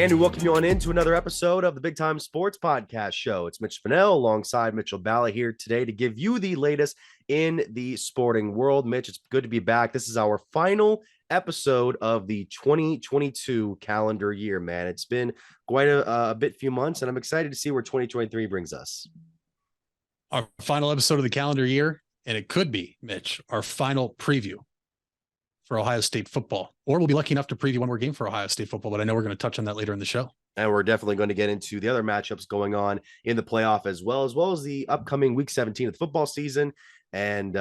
And we welcome you on into another episode of the Big Time Sports Podcast Show. It's Mitch Fennell alongside Mitchell Balla here today to give you the latest in the sporting world. Mitch, it's good to be back. This is our final episode of the 2022 calendar year, man. It's been quite a few months, and I'm excited to see where 2023 brings us. Our final episode of the calendar year, and it could be, Mitch, our final preview for Ohio State football, or we'll be lucky enough to preview one more game for Ohio State football, but I know we're going to touch on that later in the show. And we're definitely going to get into the other matchups going on in the playoff as well as the upcoming week 17 of the football season and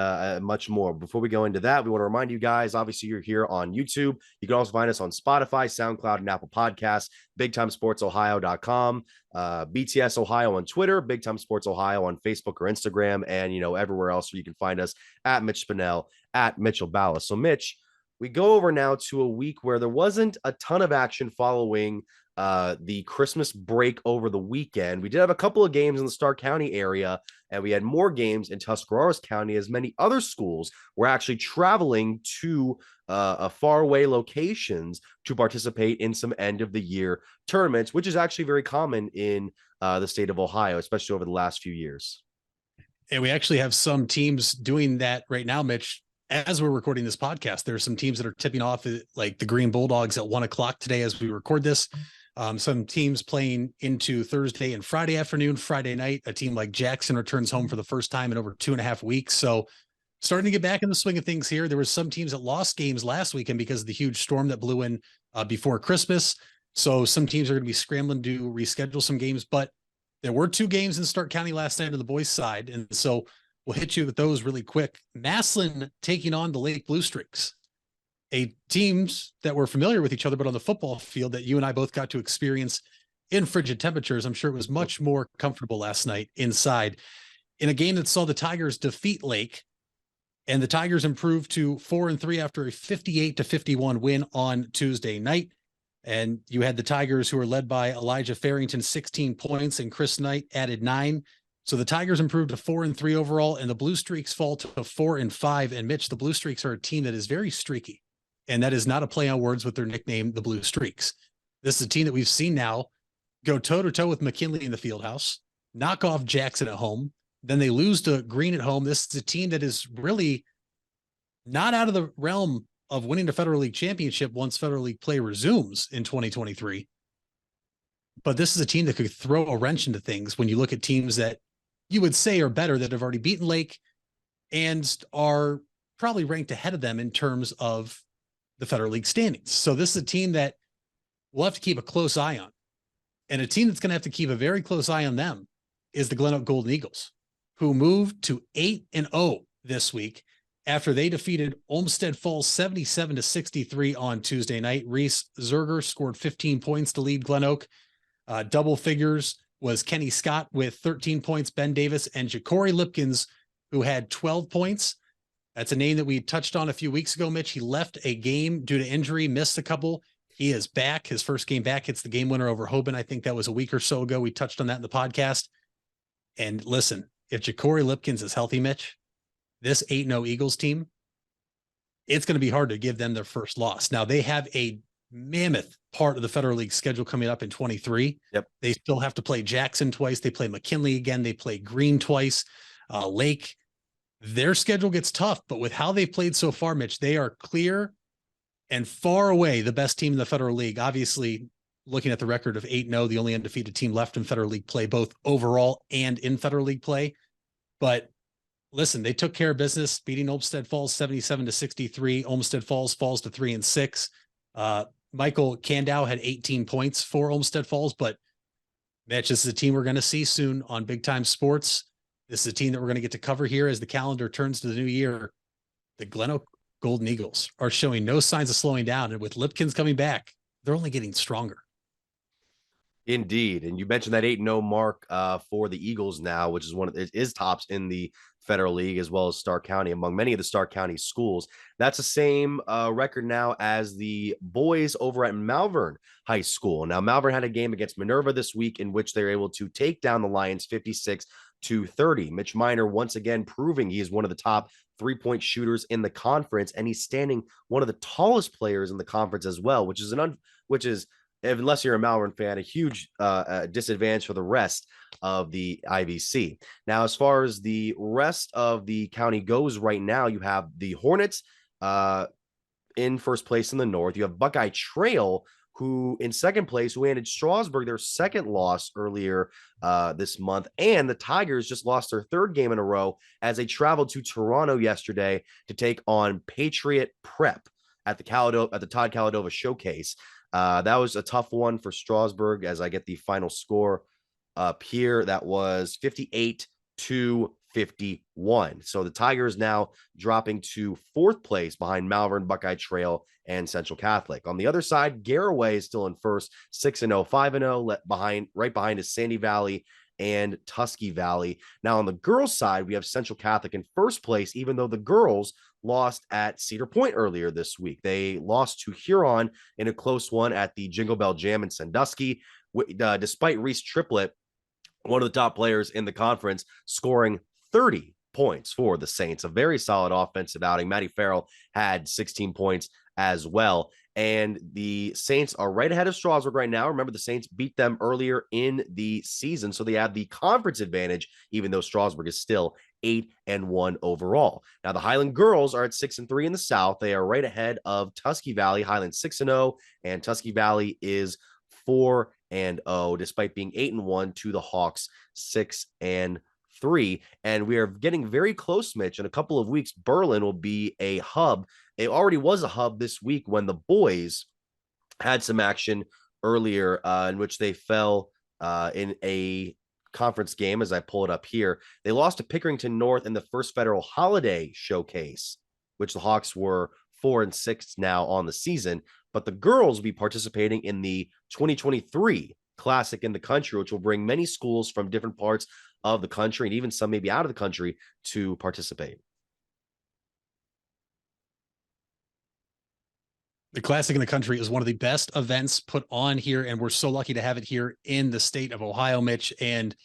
much more. Before we go into that, we want to remind you guys, obviously you're here on YouTube. You can also find us on Spotify, SoundCloud, and Apple Podcasts, BigTimeSportsOhio.com, BTS Ohio on Twitter, Big Time Sports Ohio on Facebook or Instagram, and, everywhere else where you can find us at Mitch Fennell, at Mitchell Balla. So, Mitch, we go over now to a week where there wasn't a ton of action following the Christmas break over the weekend. We did have a couple of games in the Stark County area, and we had more games in Tuscarawas County, as many other schools were actually traveling to faraway locations to participate in some end of the year tournaments, which is actually very common in the state of Ohio, especially over the last few years. And we actually have some teams doing that right now, Mitch. As we're recording this podcast, there are some teams that are tipping off, like the Green Bulldogs at 1:00 today as we record this. Some teams playing into Thursday and Friday afternoon, Friday night. A team like Jackson returns home for the first time in over 2.5 weeks. So starting to get back in the swing of things here. There were some teams that lost games last weekend because of the huge storm that blew in before Christmas. So some teams are going to be scrambling to reschedule some games, but there were 2 games in Stark County last night on the boys' side. And so we'll hit you with those really quick. Massillon taking on the Lake Blue Streaks, a teams that were familiar with each other, but on the football field that you and I both got to experience in frigid temperatures. I'm sure it was much more comfortable last night inside in a game that saw the Tigers defeat Lake, and the Tigers improved to 4-3 after a 58-51 win on Tuesday night. And you had the Tigers, who were led by Elijah Farrington, 16 points, and Chris Knight added 9. So the Tigers improved to 4-3 overall, and the Blue Streaks fall to 4-5. And Mitch, the Blue Streaks are a team that is very streaky, and that is not a play on words with their nickname, the Blue Streaks. This is a team that we've seen now go toe-to-toe with McKinley in the Fieldhouse, knock off Jackson at home, then they lose to Green at home. This is a team that is really not out of the realm of winning the Federal League Championship once Federal League play resumes in 2023. But this is a team that could throw a wrench into things when you look at teams that you would say are better, that have already beaten Lake and are probably ranked ahead of them in terms of the Federal League standings. So this is a team that we'll have to keep a close eye on. And a team that's going to have to keep a very close eye on them is the Glen Oak Golden Eagles, who moved to 8-0 this week after they defeated Olmsted Falls 77-63 on Tuesday night. Reese Zerger scored 15 points to lead Glen Oak. Double figures was Kenny Scott with 13 points, Ben Davis, and Ja'Cory Lipkins, who had 12 points. That's a name that we touched on a few weeks ago, Mitch. He left a game due to injury, missed a couple. He is back. His first game back. It's the game winner over Hoban. I think that was a week or so ago. We touched on that in the podcast. And listen, if Ja'Cory Lipkins is healthy, Mitch, this 8-0 Eagles team, it's going to be hard to give them their first loss. Now, they have a mammoth part of the Federal League schedule coming up in 23. Yep. They still have to play Jackson twice. They play McKinley again. They play Green twice, Lake. Their schedule gets tough, but with how they've played so far, Mitch, they are clear and far away the best team in the Federal League. Obviously, looking at the record of 8-0, the only undefeated team left in Federal League play, both overall and in Federal League play. But listen, they took care of business, beating Olmsted Falls 77-63. Olmsted Falls falls to 3-6. Michael Kandow had 18 points for Olmsted Falls, but Mitch, this is a team we're going to see soon on Big Time Sports. This is a team that we're going to get to cover here as the calendar turns to the new year. The Glen Oak Golden Eagles are showing no signs of slowing down, and with Lipkins coming back, they're only getting stronger. Indeed. And you mentioned that 8-0 mark for the Eagles now, which is it is tops in the Federal League as well as Stark County among many of the Stark County schools. That's the same record now as the boys over at Malvern High School. Now, Malvern had a game against Minerva this week in which they were able to take down the Lions 56-30. Mitch Miner once again proving he is one of the top 3-point shooters in the conference, and he's standing one of the tallest players in the conference as well, which is unless you're a Malvern fan, a huge disadvantage for the rest of the IVC. Now, as far as the rest of the county goes right now, you have the Hornets in first place in the North. You have Buckeye Trail, who in second place, who handed Strasburg their second loss earlier this month. And the Tigers just lost their third game in a row as they traveled to Toronto yesterday to take on Patriot Prep at the Todd Caladova Showcase. That was a tough one for Strasburg, as I get the final score up here. That was 58-51. So the Tigers now dropping to fourth place behind Malvern, Buckeye Trail, and Central Catholic. On the other side, Garaway is still in first, 6-0, 5-0, right behind is Sandy Valley and Tusky Valley. Now on the girls' side, we have Central Catholic in first place, even though the girls lost at Cedar Point earlier this week. They lost to Huron in a close one at the Jingle Bell Jam in Sandusky. Despite Reese Triplett, one of the top players in the conference, scoring 30 points for the Saints. A very solid offensive outing. Maddie Farrell had 16 points as well. And the Saints are right ahead of Strasburg right now. Remember, the Saints beat them earlier in the season, so they have the conference advantage, even though Strasburg is still 8-1 overall. Now, the Highland girls are at 6-3 in the South. They are right ahead of Tusky Valley. Highland 6-0, and Tusky Valley is 4-0, despite being 8-1 to the Hawks 6-3. And we are getting very close, Mitch. In a couple of weeks, Berlin will be a hub. It already was a hub this week when the boys had some action earlier in which they fell in a conference game. As I pull it up here, they lost to Pickerington North in the First Federal Holiday Showcase, which the Hawks were 4-6 now on the season. But the girls will be participating in the 2023 Classic in the Country, which will bring many schools from different parts of the country and even some maybe out of the country to participate. The Classic in the Country is one of the best events put on here, and we're so lucky to have it here in the state of Ohio, Mitch. And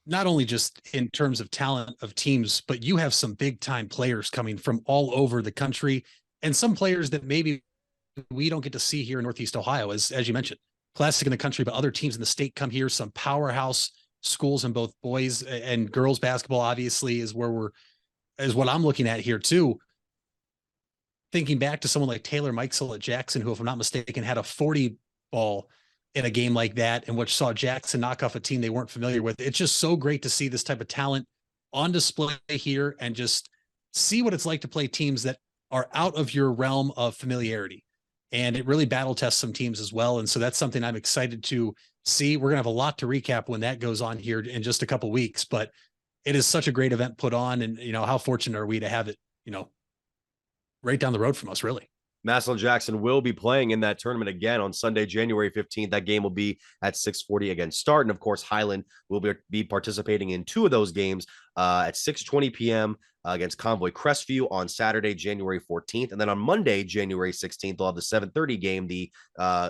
not only just in terms of talent of teams, but you have some big time players coming from all over the country, and some players that maybe we don't get to see here in Northeast Ohio, as you mentioned. Classic in the Country, but other teams in the state come here. Some powerhouse schools in both boys and girls basketball, obviously, is what I'm looking at here too. Thinking back to someone like Taylor Mikesell at Jackson, who, if I'm not mistaken, had a 40 ball in a game like that, and which saw Jackson knock off a team they weren't familiar with. It's just so great to see this type of talent on display here and just see what it's like to play teams that are out of your realm of familiarity. And it really battle tests some teams as well. And so that's something I'm excited to see. We're going to have a lot to recap when that goes on here in just a couple of weeks, but it is such a great event put on. And, how fortunate are we to have it, right down the road from us, really. Massillon Jackson will be playing in that tournament again on Sunday, January 15th. That game will be at 6:40 against Start. And of course, Highland will be participating in two of those games at 6:20 p.m. Against Convoy Crestview on Saturday, January 14th. And then on Monday, January 16th, they'll have the 7:30 game, the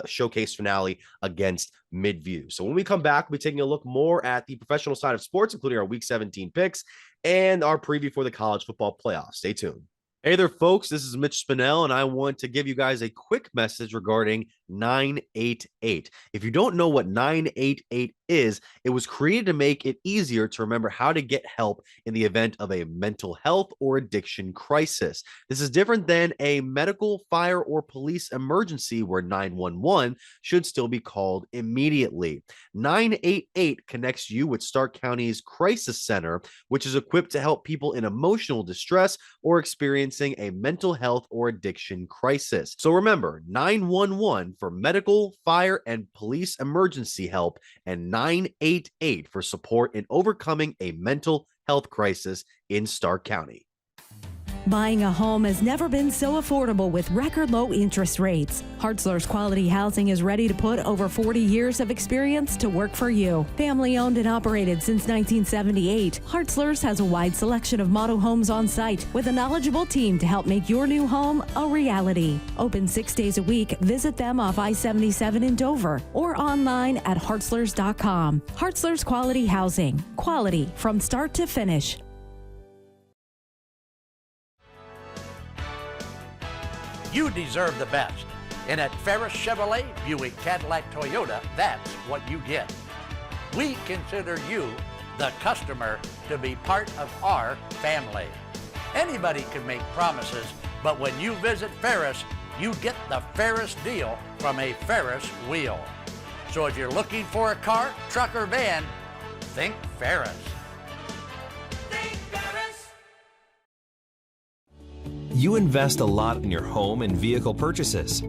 showcase finale against Midview. So when we come back, we'll be taking a look more at the professional side of sports, including our Week 17 picks and our preview for the college football playoffs. Stay tuned. Hey there, folks. This is Mitch Spinell, and I want to give you guys a quick message regarding 988. If you don't know what 988 is, it was created to make it easier to remember how to get help in the event of a mental health or addiction crisis. This is different than a medical, fire, or police emergency where 911 should still be called immediately. 988 connects you with Stark County's Crisis Center, which is equipped to help people in emotional distress or experiencing a mental health or addiction crisis. So remember, 911 for medical, fire, and police emergency help, and 988 for support in overcoming a mental health crisis in Stark County. Buying a home has never been so affordable with record low interest rates. Hartzler's Quality Housing is ready to put over 40 years of experience to work for you. Family owned and operated since 1978, Hartzler's has a wide selection of model homes on site with a knowledgeable team to help make your new home a reality. Open 6 days a week. Visit them off I-77 in Dover or online at hartzlers.com. Hartzler's Quality Housing. Quality from start to finish. You deserve the best. And at Ferris Chevrolet, Buick, Cadillac, Toyota, that's what you get. We consider you, the customer, to be part of our family. Anybody can make promises, but when you visit Ferris, you get the Ferris deal from a Ferris wheel. So if you're looking for a car, truck, or van, think Ferris. Think Ferris. You invest a lot in your home and vehicle purchases.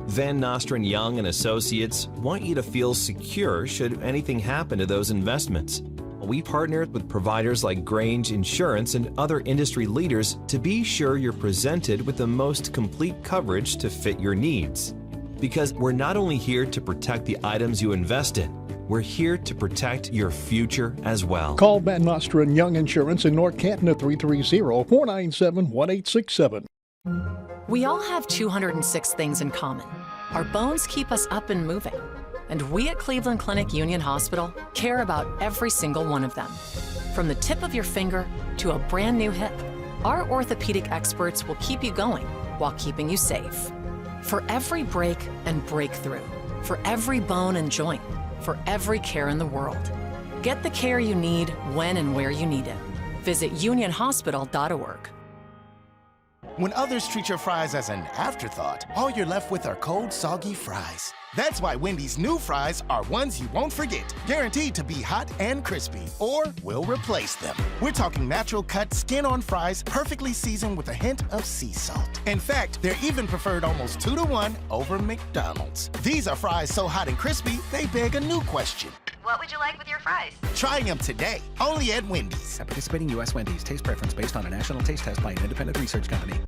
Van Nostrand Young and Associates want you to feel secure should anything happen to those investments. We partnered with providers like Grange Insurance and other industry leaders to be sure you're presented with the most complete coverage to fit your needs. Because we're not only here to protect the items you invest in, we're here to protect your future as well. Call Van Nostrand Young Insurance in North Canton at 330-497-1867. We all have 206 things in common. Our bones keep us up and moving. And we at Cleveland Clinic Union Hospital care about every single one of them. From the tip of your finger to a brand new hip, our orthopedic experts will keep you going while keeping you safe. For every break and breakthrough, for every bone and joint, for every care in the world. Get the care you need when and where you need it. Visit unionhospital.org. When others treat your fries as an afterthought, all you're left with are cold, soggy fries. That's why Wendy's new fries are ones you won't forget, guaranteed to be hot and crispy, or we'll replace them. We're talking natural cut, skin-on fries, perfectly seasoned with a hint of sea salt. In fact, they're even preferred almost 2-to-1 over McDonald's. These are fries so hot and crispy, they beg a new question. What would you like with your fries? Try them today, only at Wendy's. At participating U.S. Wendy's, taste preference based on a national taste test by an independent research company.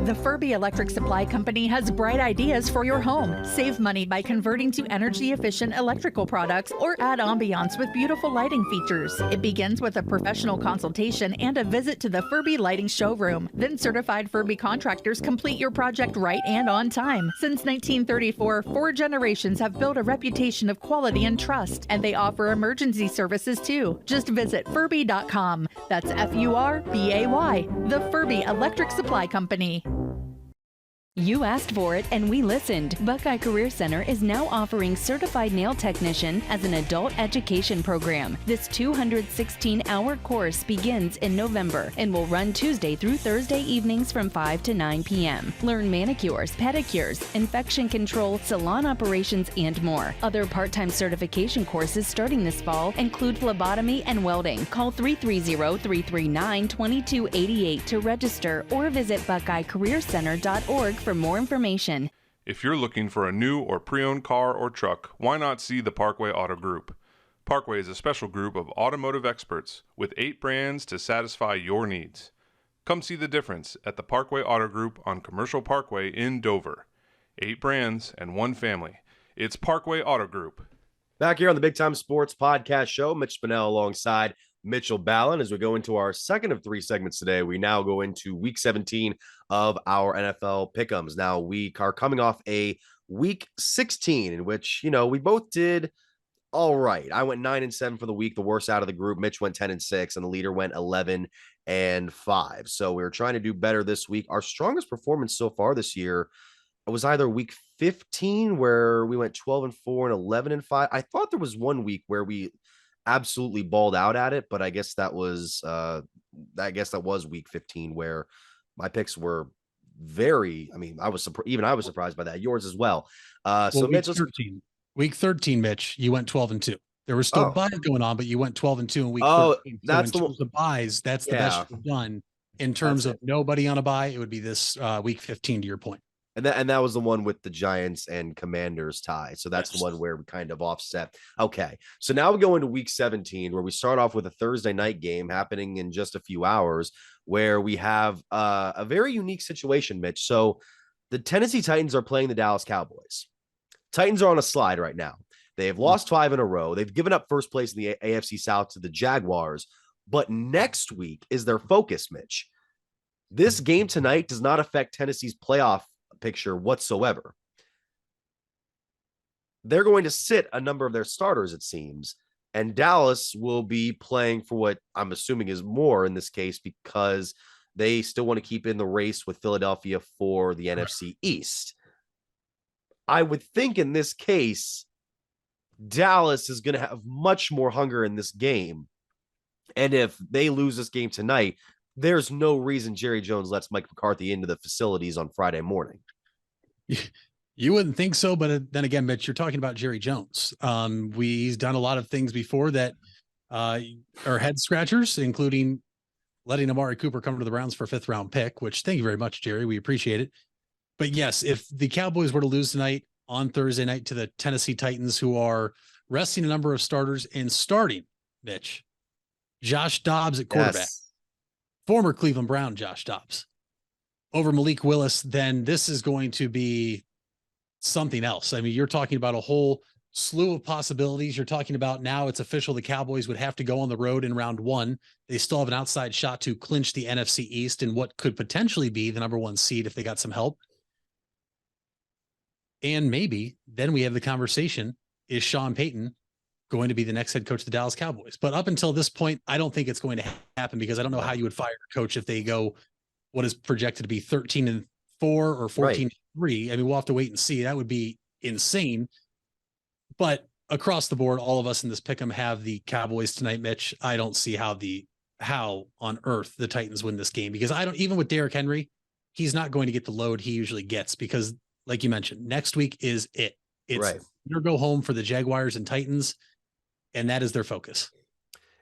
The Furby Electric Supply Company has bright ideas for your home. Save money by converting to energy-efficient electrical products or add ambiance with beautiful lighting features. It begins with a professional consultation and a visit to the Furby Lighting Showroom. Then certified Furby contractors complete your project right and on time. Since 1934, 4 generations have built a reputation of quality and trust, and they offer emergency services too. Just visit Furby.com. That's F-U-R-B-A-Y. The Furby Electric Supply Company. You asked for it and we listened. Buckeye Career Center is now offering Certified Nail Technician as an adult education program. This 216-hour course begins in November and will run Tuesday through Thursday evenings from 5 to 9 p.m. Learn manicures, pedicures, infection control, salon operations, and more. Other part-time certification courses starting this fall include phlebotomy and welding. Call 330-339-2288 to register or visit BuckeyeCareerCenter.org for more information. If you're looking for a new or pre-owned car or truck, why not see the Parkway Auto Group? Parkway is a special group of automotive experts with 8 brands to satisfy your needs. Come see the difference at the Parkway Auto Group on Commercial Parkway in Dover. 8 brands and 1 family. It's Parkway Auto Group. Back here on the Big Time Sports Podcast Show, Mitch Spinell alongside Mitchell Ballin. As we go into our second of 3 segments today, we now go into week 17 of our NFL pick'ems. Now, we are coming off a week 16 in which, we both did all right. I went 9-7 for the week, the worst out of the group. Mitch went 10-6, and the leader went 11-5. So we were trying to do better this week. Our strongest performance so far this year was either week 15, where we went 12-4 and 11-5. I thought there was one week where we absolutely balled out at it, but I guess that was week 15, where my picks were I was surprised by that. Yours as well. So Mitch, week 13, Mitch, you went 12-2. There was still buys going on, but you went 12-2 in week 13. That's the buys. That's the best you've done in terms of nobody on a buy. It would be this week 15, to your point. And that was the one with the Giants and Commanders tie. So that's the one where we kind of offset. Okay. So now we go into week 17, where we start off with a Thursday night game happening in just a few hours, where we have a very unique situation, Mitch. So the Tennessee Titans are playing the Dallas Cowboys. Titans are on a slide right now. They have lost 5 in a row. They've given up first place in the AFC South to the Jaguars. But next week is their focus, Mitch. This game tonight does not affect Tennessee's playoff picture whatsoever. They're going to sit a number of their starters, it seems, and Dallas will be playing for what I'm assuming is more in this case, because they still want to keep in the race with Philadelphia for the NFC East. I would think in this case, Dallas is going to have much more hunger in this game. And if they lose this game tonight, there's no reason Jerry Jones lets Mike McCarthy into the facilities on Friday morning. You wouldn't think so, but then again, Mitch, you're talking about Jerry Jones. He's done a lot of things before that are head scratchers, including letting Amari Cooper come to the Browns for a 5th round pick, which thank you very much, Jerry. We appreciate it. But yes, if the Cowboys were to lose tonight on Thursday night to the Tennessee Titans, who are resting a number of starters and starting, Mitch, Josh Dobbs at quarterback, former Cleveland Brown Josh Dobbs, over Malik Willis, then this is going to be something else. I mean, you're talking about a whole slew of possibilities. You're talking about now it's official. The Cowboys would have to go on the road in round 1. They still have an outside shot to clinch the NFC East and what could potentially be the number 1 seed if they got some help. And maybe then we have the conversation, is Sean Payton going to be the next head coach of the Dallas Cowboys? But up until this point, I don't think it's going to happen, because I don't know how you would fire a coach if they go what is projected to be 13-4 or 14-3. I mean, we'll have to wait and see. That would be insane. But across the board, all of us in this pick'em have the Cowboys tonight, Mitch. I don't see how on earth the Titans win this game, because even with Derrick Henry, he's not going to get the load he usually gets, because like you mentioned, next week is it. It's your go home for the Jaguars and Titans, and that is their focus.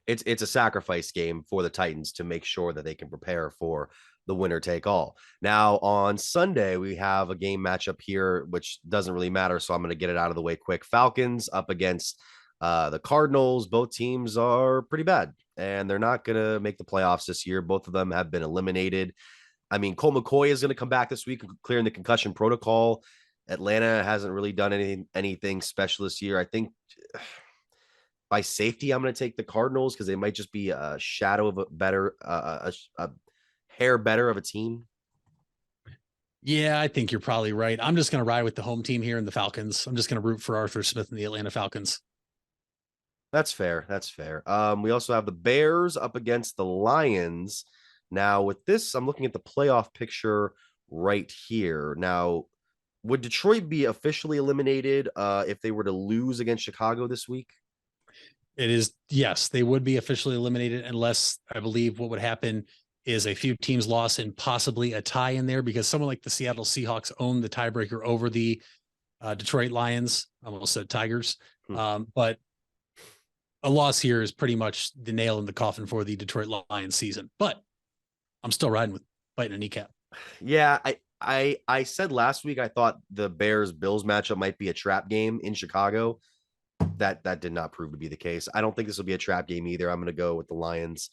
It's a sacrifice game for the Titans to make sure that they can prepare for the winner take all. Now on Sunday, we have a game matchup here, which doesn't really matter. So I'm going to get it out of the way quick. Falcons up against the Cardinals. Both teams are pretty bad, and they're not going to make the playoffs this year. Both of them have been eliminated. I mean, Colt McCoy is going to come back this week, clearing the concussion protocol. Atlanta hasn't really done anything special this year. I think by safety, I'm going to take the Cardinals, because they might just be a shadow of a better, a hair better of a team. Yeah, I think you're probably right. I'm just going to ride with the home team here in the Falcons. I'm just going to root for Arthur Smith and the Atlanta Falcons. That's fair. That's fair. We also have the Bears up against the Lions. Now with this, I'm looking at the playoff picture right here. Now, would Detroit be officially eliminated if they were to lose against Chicago this week? It is. Yes, they would be officially eliminated, unless I believe what would happen is a few teams lost and possibly a tie in there, because someone like the Seattle Seahawks own the tiebreaker over the Detroit Lions. I almost said Tigers. But a loss here is pretty much the nail in the coffin for the Detroit Lions season. But I'm still riding with biting a kneecap. Yeah, I said last week I thought the Bears-Bills matchup might be a trap game in Chicago. That did not prove to be the case. I don't think this will be a trap game either. I'm going to go with the Lions.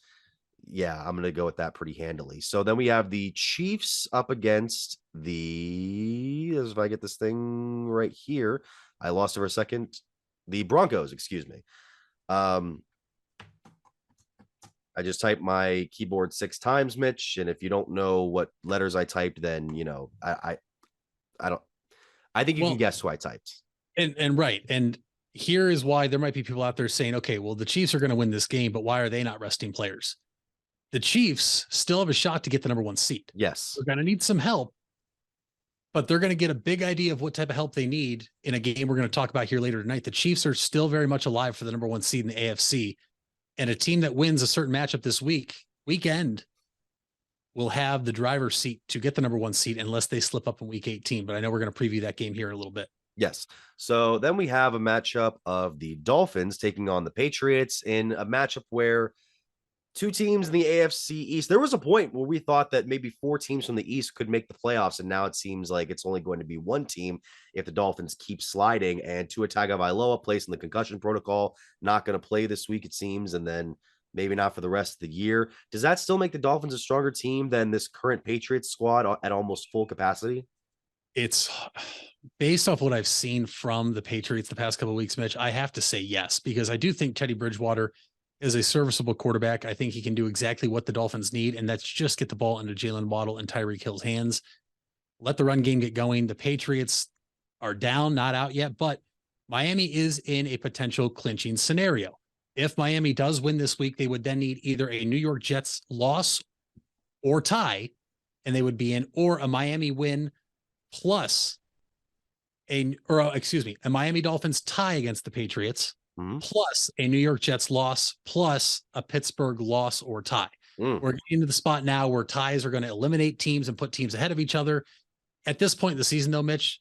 Yeah, I'm going to go with that pretty handily. So then we have the Chiefs up against if I get this thing right here, I lost it for a second. The Broncos, excuse me. I just typed my keyboard 6 times, Mitch. And if you don't know what letters I typed, then, I think you can guess who I typed. And right. And here is why there might be people out there saying, okay, well, the Chiefs are going to win this game, but why are they not resting players? The Chiefs still have a shot to get the number 1 seed. Yes. They're going to need some help, but they're going to get a big idea of what type of help they need in a game we're going to talk about here later tonight. The Chiefs are still very much alive for the number 1 seed in the AFC, and a team that wins a certain matchup this weekend will have the driver's seat to get the number 1 seed, unless they slip up in week 18. But I know we're going to preview that game here in a little bit. Yes. So then we have a matchup of the Dolphins taking on the Patriots in a matchup where 2 teams in the AFC East. There was a point where we thought that maybe 4 teams from the East could make the playoffs, and now it seems like it's only going to be 1 team if the Dolphins keep sliding. And Tua Tagovailoa placed in the concussion protocol, not going to play this week, it seems, and then maybe not for the rest of the year. Does that still make the Dolphins a stronger team than this current Patriots squad at almost full capacity? It's based off what I've seen from the Patriots the past couple of weeks, Mitch. I have to say yes, because I do think Teddy Bridgewater is a serviceable quarterback. I think he can do exactly what the Dolphins need, and that's just get the ball into Jalen Waddle and Tyreek Hill's hands. Let the run game get going. The Patriots are down, not out yet, but Miami is in a potential clinching scenario. If Miami does win this week, they would then need either a New York Jets loss or tie, and they would be in, or a Miami win plus a Miami Dolphins tie against the Patriots, plus a New York Jets loss, plus a Pittsburgh loss or tie. We're getting to the spot now where ties are going to eliminate teams and put teams ahead of each other. At this point in the season, though, Mitch,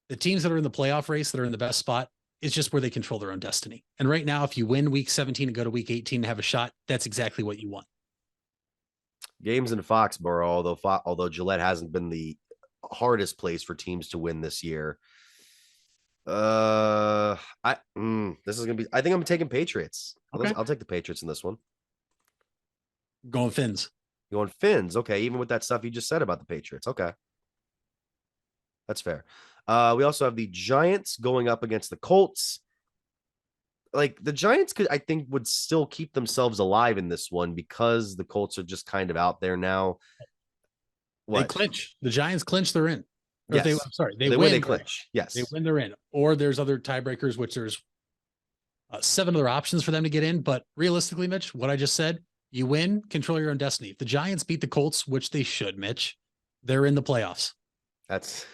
the teams that are in the playoff race that are in the best spot is just where they control their own destiny. And right now, if you win week 17 and go to week 18 and have a shot, that's exactly what you want. Games in Foxborough, although Gillette hasn't been the hardest place for teams to win this year. This is gonna be. I think I'm taking Patriots. Okay. I'll take the Patriots in this one. Going Fins. Going Fins. Okay, even with that stuff you just said about the Patriots. Okay, that's fair. We also have the Giants going up against the Colts. Like the Giants I think would still keep themselves alive in this one because the Colts are just kind of out there now. What? They clinch. The Giants clinch, they're in. Yes. They win, they clinch. Yes. They win, they're in. Or there's other tiebreakers, which there's 7 other options for them to get in. But realistically, Mitch, what I just said, you win, control your own destiny. If the Giants beat the Colts, which they should, Mitch, they're in the playoffs. That's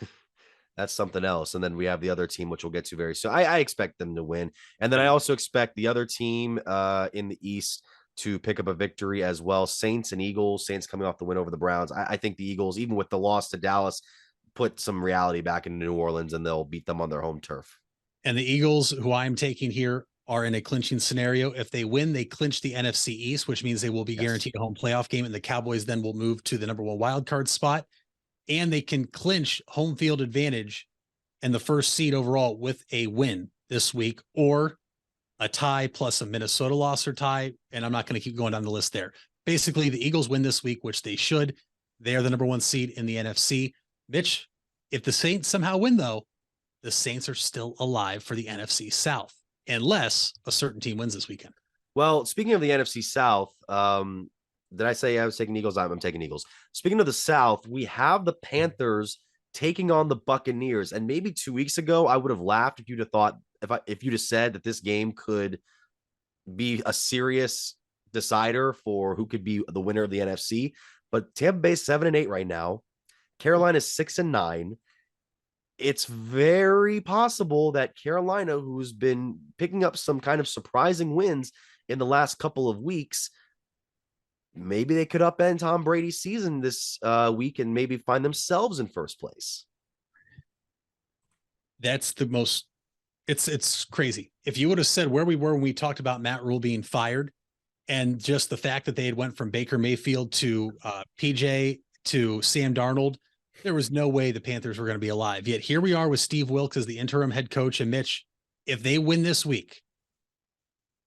something else. And then we have the other team, which we'll get to very soon. I expect them to win. And then I also expect the other team in the East to pick up a victory as well. Saints and Eagles. Saints coming off the win over the Browns. I think the Eagles, even with the loss to Dallas, put some reality back into New Orleans and they'll beat them on their home turf. And the Eagles, who I'm taking here, are in a clinching scenario. If they win, they clinch the NFC East, which means they will be guaranteed a home playoff game. And the Cowboys then will move to the number 1 wild card spot. And they can clinch home field advantage and the first seed overall with a win this week, or a tie plus a Minnesota loss or tie. And I'm not going to keep going down the list there. Basically, the Eagles win this week, which they should. They are the number 1 seed in the NFC. Mitch, if the Saints somehow win, though, the Saints are still alive for the NFC South, unless a certain team wins this weekend. Well, speaking of the NFC South, did I say I was taking Eagles? I'm taking Eagles. Speaking of the South, we have the Panthers taking on the Buccaneers. And maybe 2 weeks ago, I would have laughed if you'd have thought, if you'd have said that this game could be a serious decider for who could be the winner of the NFC. But Tampa Bay's 7-8 right now. Carolina's 6-9. It's very possible that Carolina, who's been picking up some kind of surprising wins in the last couple of weeks, maybe they could upend Tom Brady's season this week and maybe find themselves in first place. That's the most, it's crazy. If you would have said where we were when we talked about Matt Rule being fired and just the fact that they had went from Baker Mayfield to PJ to Sam Darnold, there was no way the Panthers were going to be alive. Yet here we are with Steve Wilks as the interim head coach. And Mitch, if they win this week,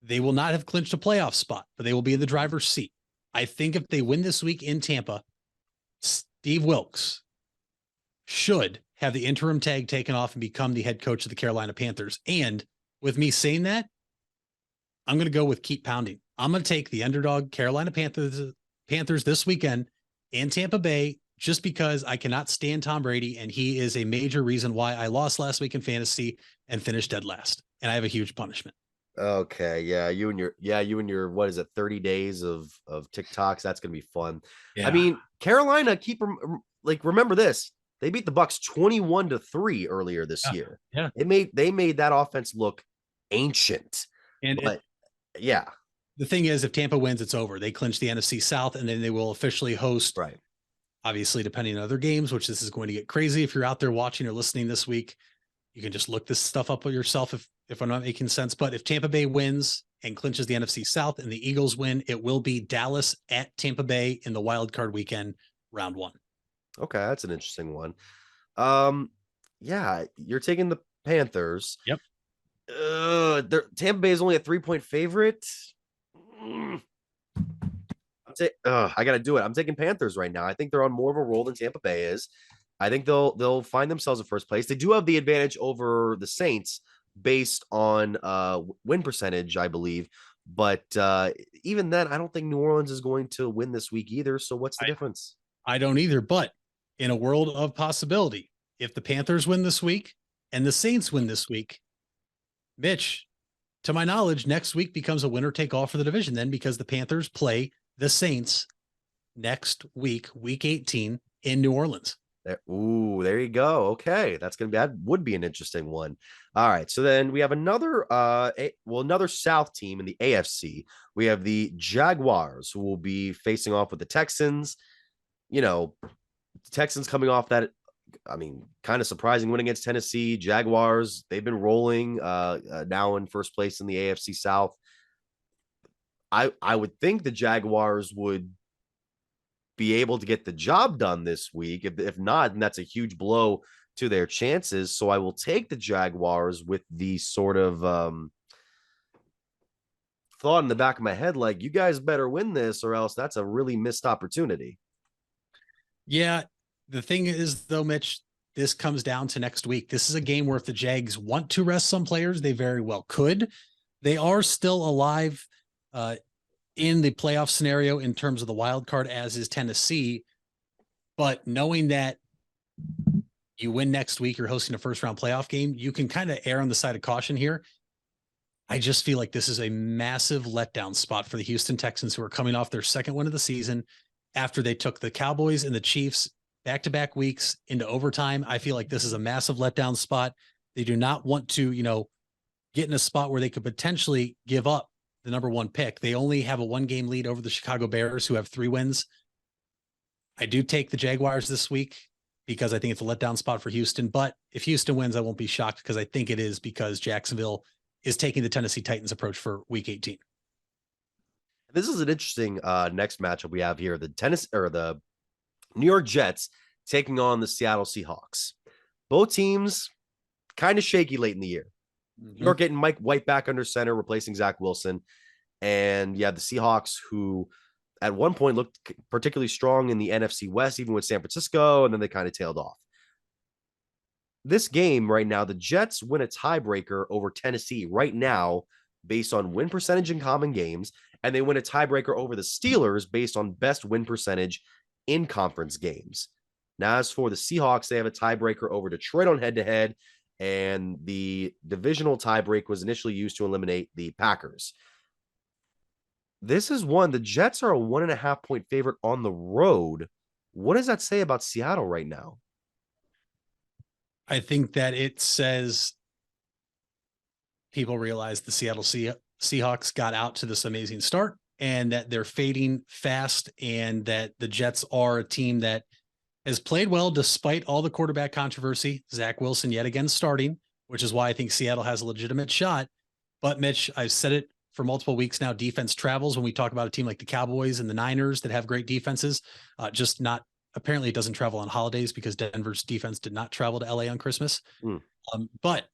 they will not have clinched a playoff spot, but they will be in the driver's seat. I think if they win this week in Tampa, Steve Wilks should have the interim tag taken off and become the head coach of the Carolina Panthers. And with me saying that, I'm going to go with keep pounding. I'm going to take the underdog Carolina Panthers this weekend in Tampa Bay, just because I cannot stand Tom Brady, and he is a major reason why I lost last week in fantasy and finished dead last. And I have a huge punishment. Okay. Yeah. You and your, what is it? 30 days of TikToks. That's going to be fun. Yeah. I mean, Carolina, remember this, they beat the Bucks 21-3 earlier this year. Yeah. They made that offense look ancient. The thing is, if Tampa wins, it's over. They clinch the NFC South, and then they will officially host, right? Obviously, depending on other games, which this is going to get crazy. If you're out there watching or listening this week, you can just look this stuff up yourself if I'm not making sense. But if Tampa Bay wins and clinches the NFC South and the Eagles win, it will be Dallas at Tampa Bay in the wild card weekend, round 1. Okay, that's an interesting one. Yeah, you're taking the Panthers. Yep. Tampa Bay is only a 3-point favorite. I got to do it. I'm taking Panthers right now. I think they're on more of a roll than Tampa Bay is. I think they'll find themselves in first place. They do have the advantage over the Saints based on win percentage, I believe. But even then, I don't think New Orleans is going to win this week either. So what's the difference? I don't either. But in a world of possibility, if the Panthers win this week and the Saints win this week, Mitch, to my knowledge, next week becomes a winner take all for the division then, because the Panthers play the Saints next week, week 18 in New Orleans. There you go. Okay, that would be an interesting one. All right, so then we have another another South team in the AFC. We have the Jaguars, who will be facing off with the Texans. You know, the Texans coming off that, I mean, kind of surprising win against Tennessee. Jaguars, they've been rolling now in first place in the AFC South. I would think the Jaguars would be able to get the job done this week. If not, then that's a huge blow to their chances. So I will take the Jaguars with the sort of thought in the back of my head, like, you guys better win this or else that's a really missed opportunity. Yeah. The thing is, though, Mitch, this comes down to next week. This is a game where if the Jags want to rest some players, they very well could. They are still alive in the playoff scenario in terms of the wild card, as is Tennessee. But knowing that you win next week, you're hosting a first round playoff game, you can kind of err on the side of caution here. I just feel like this is a massive letdown spot for the Houston Texans, who are coming off their second win of the season after they took the Cowboys and the Chiefs back-to-back weeks into overtime. I feel like this is a massive letdown spot. They do not want to, get in a spot where they could potentially give up the number one pick. They only have a 1-game lead over the Chicago Bears, who have 3 wins. I do take the Jaguars this week because I think it's a letdown spot for Houston. But if Houston wins, I won't be shocked, because I think it is because Jacksonville is taking the Tennessee Titans approach for week 18. This is an interesting next matchup we have here. The New York Jets taking on the Seattle Seahawks. Both teams kind of shaky late in the year. New York getting Mike White back under center, replacing Zach Wilson. And the Seahawks, who at one point looked particularly strong in the NFC West, even with San Francisco, and then they kind of tailed off. This game right now, the Jets win a tiebreaker over Tennessee right now based on win percentage in common games, and they win a tiebreaker over the Steelers based on best win percentage in conference games. Now, as for the Seahawks, they have a tiebreaker over Detroit on head-to-head, and the divisional tiebreak was initially used to eliminate the Packers. This is one. The Jets are a 1.5-point favorite on the road. What does that say about Seattle right now? I think that it says people realize the Seattle Seahawks got out to this amazing start and that they're fading fast, and that the Jets are a team that has played well despite all the quarterback controversy. Zach Wilson yet again starting, which is why I think Seattle has a legitimate shot. But Mitch, I've said it for multiple weeks now, defense travels. When we talk about a team like the Cowboys and the Niners that have great defenses, apparently it doesn't travel on holidays, because Denver's defense did not travel to LA on Christmas. But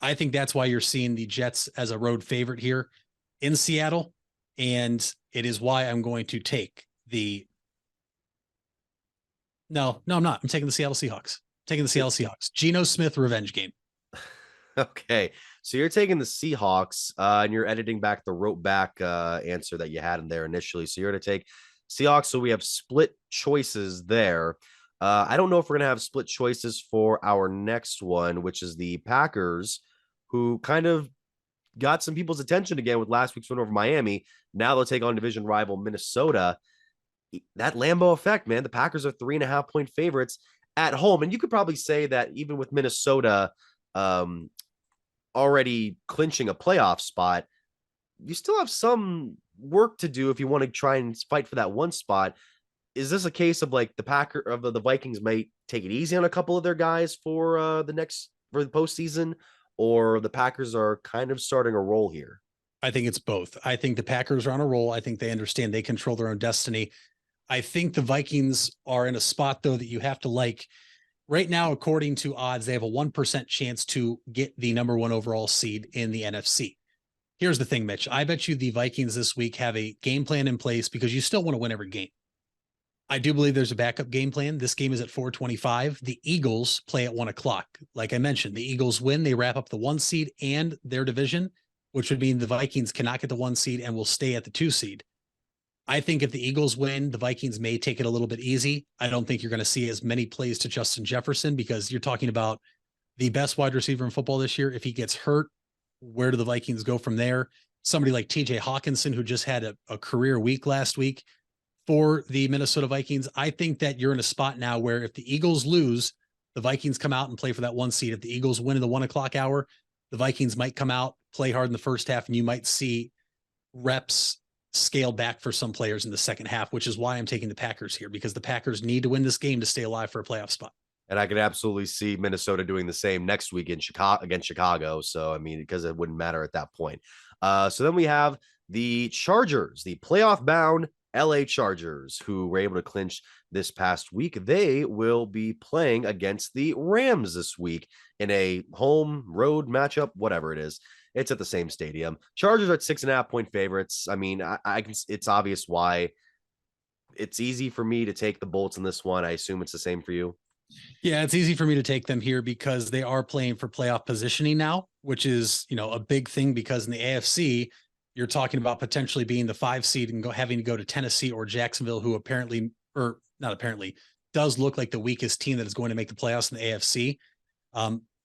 I think that's why you're seeing the Jets as a road favorite here in Seattle. And it is why I'm going to take No, I'm not. I'm taking the Seattle Seahawks. Geno Smith revenge game. Okay. So you're taking the Seahawks and you're editing back the rope back answer that you had in there initially. So you're going to take Seahawks. So we have split choices there. I don't know if we're going to have split choices for our next one, which is the Packers, who kind of got some people's attention again with last week's win over Miami. Now they'll take on division rival Minnesota. That Lambeau effect, man. The Packers are 3.5-point favorites at home. And you could probably say that even with Minnesota already clinching a playoff spot, you still have some work to do if you want to try and fight for that one spot. Is this a case of like the Vikings might take it easy on a couple of their guys for the postseason, or the Packers are kind of starting a roll here? I think it's both. I think the Packers are on a roll. I think they understand they control their own destiny. I think the Vikings are in a spot, though, that you have to like. Right now, according to odds, they have a 1% chance to get the number 1 overall seed in the NFC. Here's the thing, Mitch. I bet you the Vikings this week have a game plan in place, because you still want to win every game. I do believe there's a backup game plan. This game is at 4:25. The Eagles play at 1:00. Like I mentioned, the Eagles win. They wrap up the 1 seed and their division, which would mean the Vikings cannot get the 1 seed and will stay at the 2 seed. I think if the Eagles win, the Vikings may take it a little bit easy. I don't think you're going to see as many plays to Justin Jefferson, because you're talking about the best wide receiver in football this year. If he gets hurt, where do the Vikings go from there? Somebody like TJ Hawkinson, who just had a career week last week, for the Minnesota Vikings. I think that you're in a spot now where if the Eagles lose, the Vikings come out and play for that 1 seed. If the Eagles win in the 1 o'clock hour, the Vikings might come out, play hard in the first half, and you might see reps scale back for some players in the second half, which is why I'm taking the Packers here, because the Packers need to win this game to stay alive for a playoff spot. And I could absolutely see Minnesota doing the same next week in Chicago against Chicago. So, I mean, because it wouldn't matter at that point. So then we have the Chargers, the playoff bound LA Chargers, who were able to clinch this past week. They will be playing against the Rams this week in a home road matchup, whatever it is. It's at the same stadium. Chargers are at 6.5-point favorites. I mean, I can, it's obvious why. It's easy for me to take the Bolts in this one. I assume it's the same for you. Yeah, it's easy for me to take them here because they are playing for playoff positioning now, which is, a big thing because in the AFC, you're talking about potentially being the 5 seed and having to go to Tennessee or Jacksonville, who apparently, or not apparently, does look like the weakest team that is going to make the playoffs in the AFC.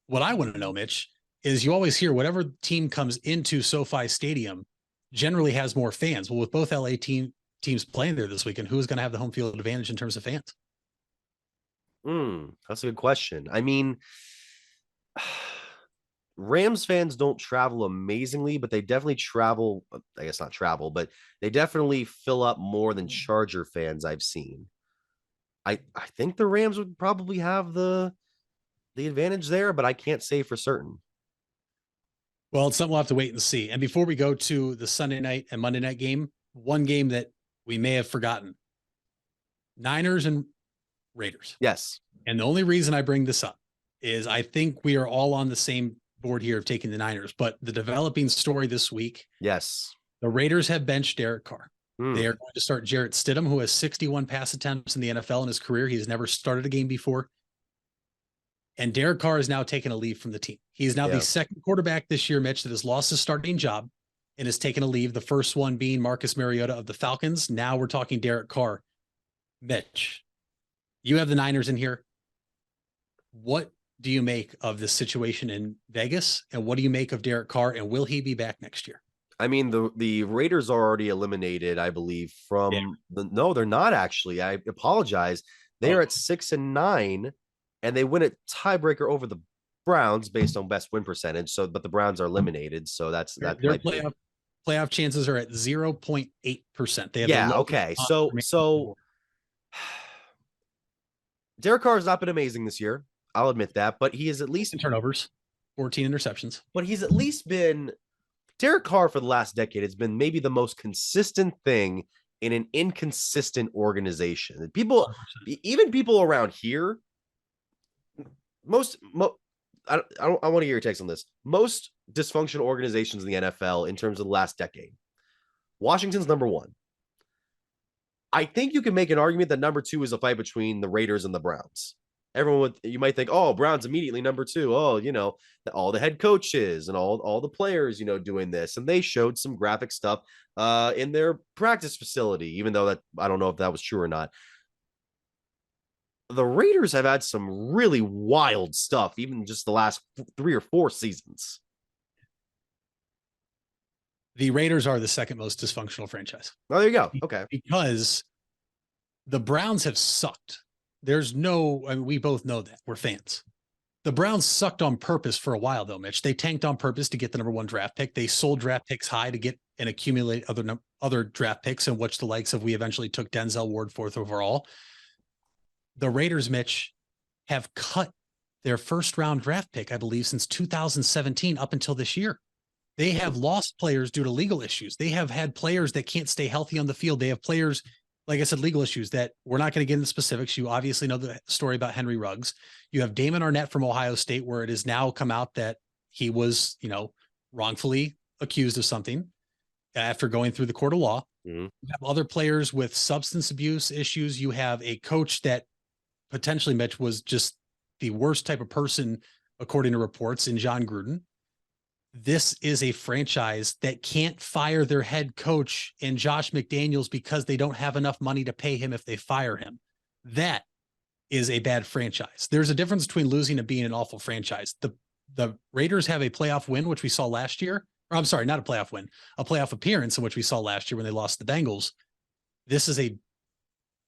What I want to know, Mitch, is you always hear whatever team comes into SoFi Stadium generally has more fans. Well, with both LA teams playing there this weekend, who's going to have the home field advantage in terms of fans? That's a good question. I mean, Rams fans don't travel amazingly, but they definitely travel. I guess not travel, but they definitely fill up more than Charger fans I've seen. I think the Rams would probably have the advantage there, but I can't say for certain. Well, it's something we'll have to wait and see. And before we go to the Sunday night and Monday night game, one game that we may have forgotten: Niners and Raiders. Yes. And the only reason I bring this up is I think we are all on the same board here of taking the Niners, but the developing story this week. Yes. The Raiders have benched Derek Carr. They are going to start Jarrett Stidham, who has 61 pass attempts in the NFL in his career. He's never started a game before. And Derek Carr is now taking a leave from the team. He's now the second quarterback this year, Mitch, that has lost his starting job and has taken a leave. The first one being Marcus Mariota of the Falcons. Now we're talking Derek Carr. Mitch, you have the Niners in here. What do you make of this situation in Vegas? And what do you make of Derek Carr? And will he be back next year? I mean, the Raiders are already eliminated, I believe, from no, they're not actually. I apologize. They are at 6-9, and they win a tiebreaker over the Browns based on best win percentage. So, but the Browns are eliminated. So that their playoff chances are at 0.8%. They have okay. So Derek Carr has not been amazing this year. I'll admit that, but he is at least turnovers, 14 interceptions. But he's at least been Derek Carr for the last decade has been maybe the most consistent thing in an inconsistent organization. People, 100%. Even people around here, I want to hear your takes on this. Most dysfunctional organizations in the NFL in terms of the last decade, Washington's number 1. I think you can make an argument that number 2 is a fight between the Raiders and the Browns. You might think, oh, Browns immediately number 2. Oh, all the head coaches and all the players, doing this. And they showed some graphic stuff in their practice facility, even though that I don't know if that was true or not. The Raiders have had some really wild stuff, even just the last 3 or 4 seasons. The Raiders are the second most dysfunctional franchise. Oh, there you go. Okay. Because the Browns have sucked. We both know that. We're fans. The Browns sucked on purpose for a while, though, Mitch. They tanked on purpose to get the number 1 draft pick. They sold draft picks high to get and accumulate other draft picks, in which the likes of we eventually took Denzel Ward 4th overall. The Raiders, Mitch, have cut their first-round draft pick, I believe, since 2017 up until this year. They have lost players due to legal issues. They have had players that can't stay healthy on the field. They have players, like I said, legal issues that we're not going to get into specifics. You obviously know the story about Henry Ruggs. You have Damon Arnett from Ohio State, where it has now come out that he was, wrongfully accused of something after going through the court of law. You have other players with substance abuse issues. You have a coach that potentially, Mitch, was just the worst type of person, according to reports, in John Gruden. This is a franchise that can't fire their head coach and Josh McDaniels because they don't have enough money to pay him if they fire him. That is a bad franchise. There's a difference between losing and being an awful franchise. The Raiders have a playoff win, which we saw last year. Or I'm sorry, not a playoff win, a playoff appearance in which we saw last year when they lost the Bengals. This is a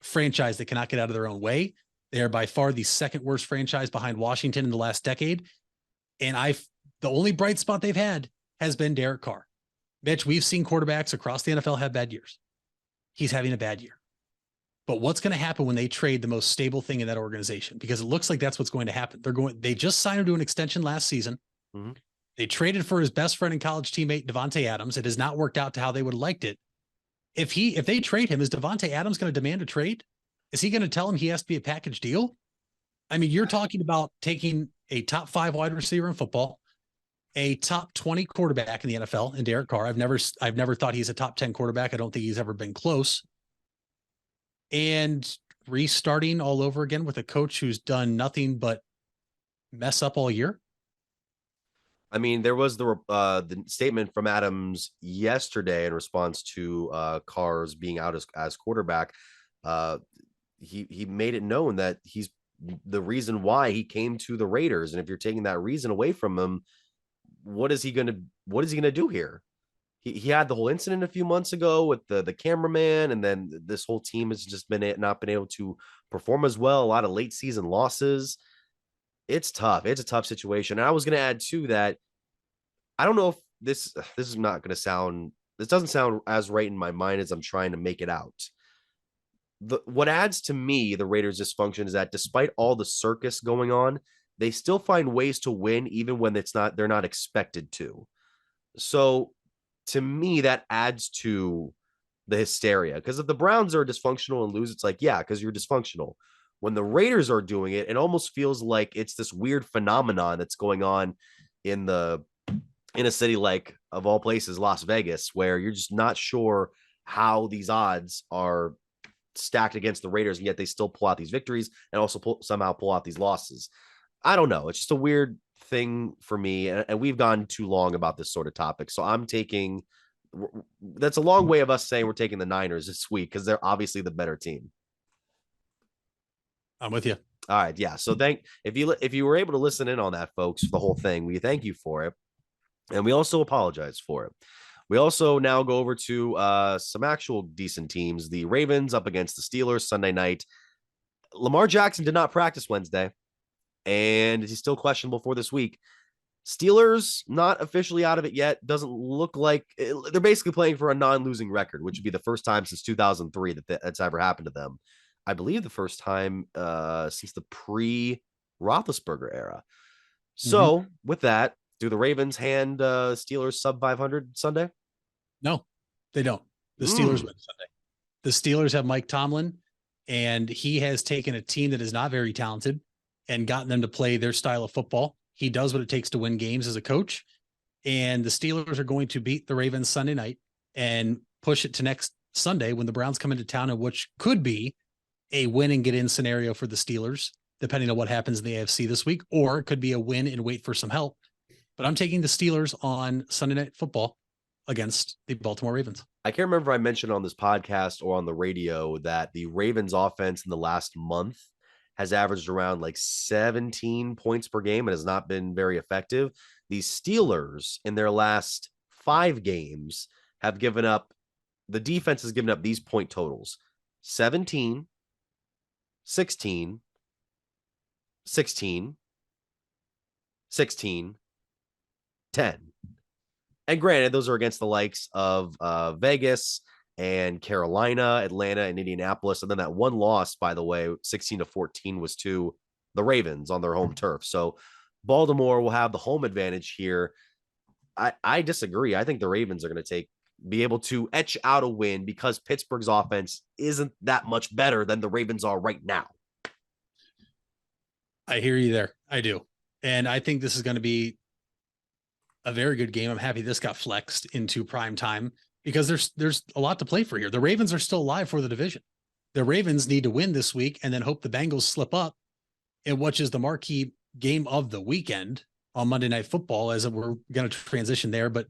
franchise that cannot get out of their own way. They are by far the second worst franchise behind Washington in the last decade. And the only bright spot they've had has been Derek Carr. Mitch, we've seen quarterbacks across the NFL have bad years. He's having a bad year. But what's going to happen when they trade the most stable thing in that organization? Because it looks like that's what's going to happen. They just signed him to an extension last season. Mm-hmm. They traded for his best friend and college teammate, Devontae Adams. It has not worked out to how they would have liked it. If they trade him, is Devontae Adams going to demand a trade? Is he going to tell him he has to be a package deal? I mean, you're talking about taking a top 5 wide receiver in football, a top 20 quarterback in the NFL in Derek Carr. I've never thought he's a top 10 quarterback. I don't think he's ever been close. And restarting all over again with a coach who's done nothing but mess up all year. I mean, there was the statement from Adams yesterday in response to Carr's being out as quarterback. He made it known that he's the reason why he came to the Raiders. And if you're taking that reason away from him, what is he going to do here? He had the whole incident a few months ago with the cameraman, and then this whole team has just not been able to perform as well. A lot of late season losses. It's tough. It's a tough situation. And I was going to add too that I don't know if this is not going to sound, this doesn't sound as right in my mind as I'm trying to make it out. What adds to me the Raiders' dysfunction is that despite all the circus going on, they still find ways to win even when they're not expected to. So to me, that adds to the hysteria, because if the Browns are dysfunctional and lose, it's like, yeah, because you're dysfunctional. When the Raiders are doing it, it almost feels like it's this weird phenomenon that's going on in a city like, of all places, Las Vegas, where you're just not sure how these odds are stacked against the Raiders, and yet they still pull out these victories and also somehow pull out these losses. I don't know. It's just a weird thing for me, and we've gone too long about this sort of topic. So that's a long way of us saying we're taking the Niners this week because they're obviously the better team. I'm with you. All right. Yeah. So if you were able to listen in on that, folks, for the whole thing, we thank you for it. And we also apologize for it. We also now go over to some actual decent teams. The Ravens up against the Steelers Sunday night. Lamar Jackson did not practice Wednesday, and he's still questionable for this week. Steelers not officially out of it yet. Doesn't look like they're basically playing for a non-losing record, which would be the first time since 2003 that's ever happened to them. I believe the first time since the pre-Roethlisberger era. So with that, do the Ravens hand Steelers sub 500 Sunday? No, they don't. The Steelers win Sunday. The Steelers have Mike Tomlin, and he has taken a team that is not very talented and gotten them to play their style of football. He does what it takes to win games as a coach, and the Steelers are going to beat the Ravens Sunday night and push it to next Sunday when the Browns come into town, and which could be a win and get in scenario for the Steelers, depending on what happens in the AFC this week, or it could be a win and wait for some help. But I'm taking the Steelers on Sunday Night Football against the Baltimore Ravens. I can't remember if I mentioned on this podcast or on the radio that the Ravens offense in the last month has averaged around like 17 points per game and has not been very effective. The Steelers in their last 5 games have given up, the defense has given up these point totals: 17, 16, 16, 16, 10. And granted, those are against the likes of Vegas and Carolina, Atlanta, and Indianapolis. And then that one loss, by the way, 16-14, was to the Ravens on their home turf. So Baltimore will have the home advantage here. I disagree. I think the Ravens are going to be able to etch out a win because Pittsburgh's offense isn't that much better than the Ravens are right now. I hear you there. I do. And I think this is going to be a very good game. I'm happy this got flexed into prime time because there's a lot to play for here. The Ravens are still alive for the division. The Ravens need to win this week and then hope the Bengals slip up, and which is the marquee game of the weekend on Monday Night Football, as we're going to transition there. But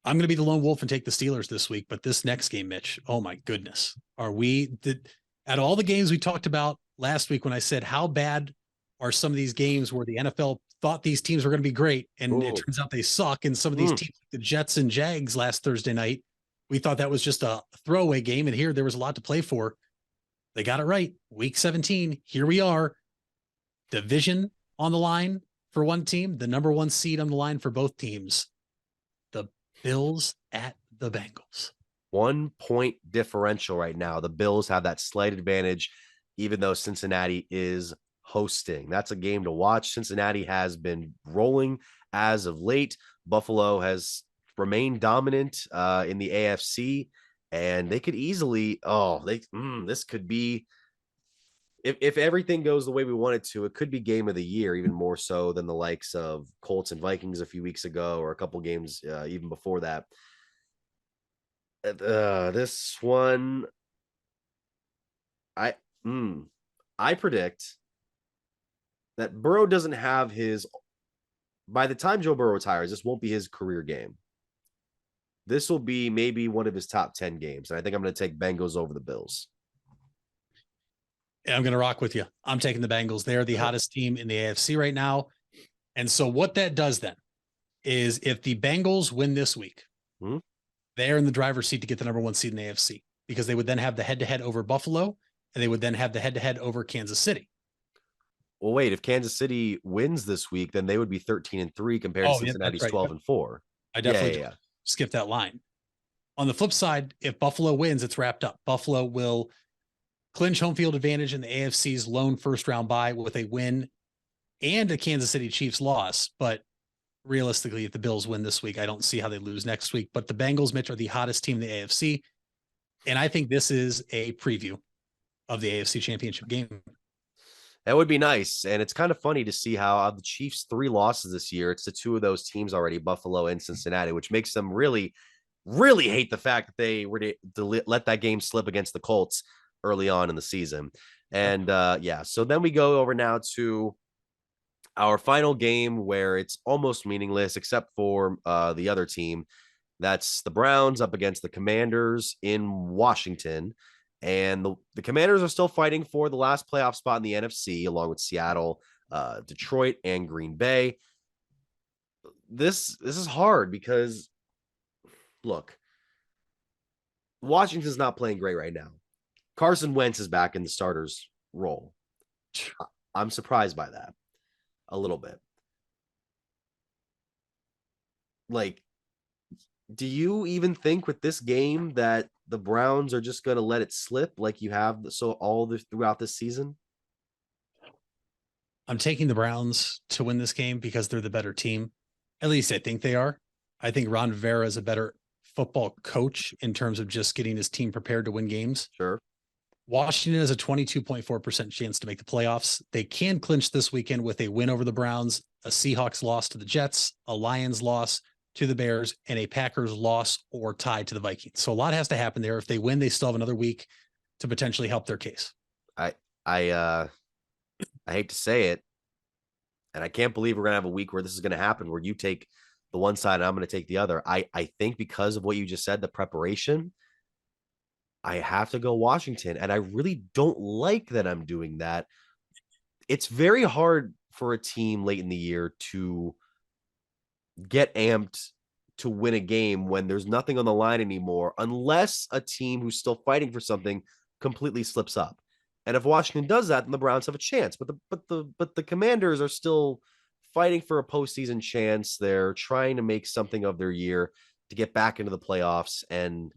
I'm going to be the lone wolf and take the Steelers this week. But this next game, Mitch, oh my goodness. At all the games we talked about last week when I said how bad are some of these games where the NFL thought these teams were going to be great, and it turns out they suck. And some of these teams, like the Jets and Jags last Thursday night, we thought that was just a throwaway game. And here there was a lot to play for. They got it right. Week 17. Here we are. Division on the line for one team, the number 1 seed on the line for both teams. The Bills at the Bengals. 1 point differential right now. The Bills have that slight advantage, even though Cincinnati is hosting. That's a game to watch. Cincinnati has been rolling as of late. Buffalo has remained dominant in the AFC, and they could easily, this could be, if everything goes the way we want it to, it could be game of the year, even more so than the likes of Colts and Vikings a few weeks ago, or a couple games even before that. This one, I predict that Burrow doesn't have by the time Joe Burrow retires, this won't be his career game. This will be maybe one of his top 10 games. And I think I'm going to take Bengals over the Bills. Yeah, I'm going to rock with you. I'm taking the Bengals. They're the hottest team in the AFC right now. And so what that does then is if the Bengals win this week, they're in the driver's seat to get the number 1 seed in the AFC, because they would then have the head-to-head over Buffalo, and they would then have the head-to-head over Kansas City. Well, wait, if Kansas City wins this week, then they would be 13-3 compared to Cincinnati's 12-4. I definitely skipped that line. On the flip side, if Buffalo wins, it's wrapped up. Buffalo will clinch home field advantage in the AFC's lone first-round bye with a win and a Kansas City Chiefs loss. But realistically, if the Bills win this week, I don't see how they lose next week. But the Bengals, Mitch, are the hottest team in the AFC. And I think this is a preview of the AFC Championship game. That would be nice. And it's kind of funny to see how the Chiefs' 3 losses this year, it's the 2 of those teams already, Buffalo and Cincinnati, which makes them really, really hate the fact that they were to let that game slip against the Colts early on in the season. And so then we go over now to our final game, where it's almost meaningless except for the other team. That's the Browns up against the Commanders in Washington. And the Commanders are still fighting for the last playoff spot in the NFC, along with Seattle, Detroit, and Green Bay. This is hard because, look, Washington's not playing great right now. Carson Wentz is back in the starter's role. I'm surprised by that a little bit. Like, do you even think with this game that the Browns are just going to let it slip like you have throughout this season? I'm taking the Browns to win this game because they're the better team. At least I think they are. I think Ron Rivera is a better football coach in terms of just getting his team prepared to win games. Sure. Washington has a 22.4% chance to make the playoffs. They can clinch this weekend with a win over the Browns, a Seahawks loss to the Jets, a Lions loss to the Bears, and a Packers loss or tie to the Vikings. So a lot has to happen there. If they win, they still have another week to potentially help their case. I hate to say it, and I can't believe we're going to have a week where this is going to happen, where you take the one side and I'm going to take the other. I think because of what you just said, the preparation, I have to go Washington, and I really don't like that I'm doing that. It's very hard for a team late in the year to get amped to win a game when there's nothing on the line anymore, unless a team who's still fighting for something completely slips up. And if Washington does that, then the Browns have a chance. But the Commanders are still fighting for a postseason chance. They're trying to make something of their year to get back into the playoffs. And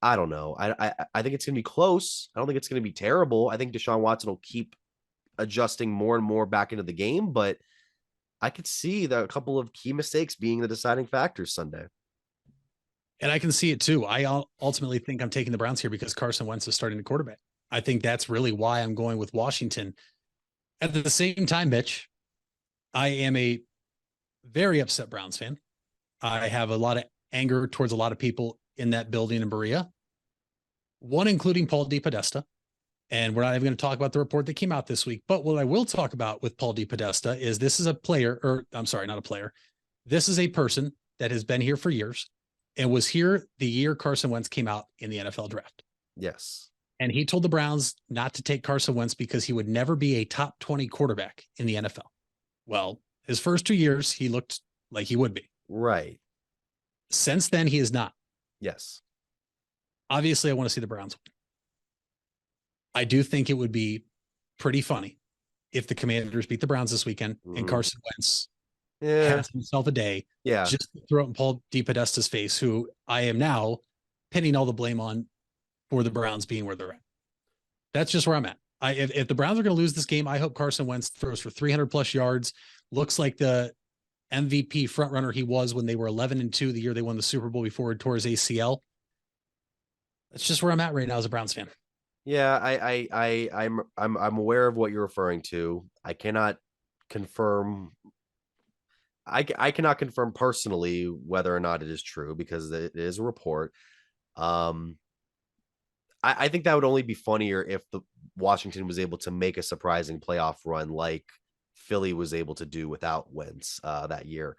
I don't know. I think it's going to be close. I don't think it's going to be terrible. I think Deshaun Watson will keep adjusting more and more back into the game, but I could see a couple of key mistakes being the deciding factors Sunday. And I can see it too. I ultimately think I'm taking the Browns here because Carson Wentz is starting to quarterback. I think that's really why I'm going with Washington. At the same time, Mitch, I am a very upset Browns fan. I have a lot of anger towards a lot of people in that building in Berea, one including Paul DePodesta. And we're not even going to talk about the report that came out this week. But what I will talk about with Paul DePodesta is this is a player, or I'm sorry, not a player. This is a person that has been here for years and was here the year Carson Wentz came out in the NFL draft. Yes. And he told the Browns not to take Carson Wentz because he would never be a top 20 quarterback in the NFL. Well, his first 2 years, he looked like he would be. Right. Since then, he is not. Yes. Obviously, I want to see the Browns win. I do think it would be pretty funny if the Commanders beat the Browns this weekend and Carson Wentz has himself a day. Yeah. Just throw it in Paul DePodesta's face, who I am now pinning all the blame on for the Browns being where they're at. That's just where I'm at. If the Browns are going to lose this game, I hope Carson Wentz throws for 300 plus yards. Looks like the MVP frontrunner he was when they were 11-2 the year they won the Super Bowl before he tore his ACL. That's just where I'm at right now as a Browns fan. Yeah, I'm aware of what you're referring to. I cannot confirm. I cannot confirm personally whether or not it is true because it is a report. I think that would only be funnier if the Washington was able to make a surprising playoff run like Philly was able to do without Wentz that year.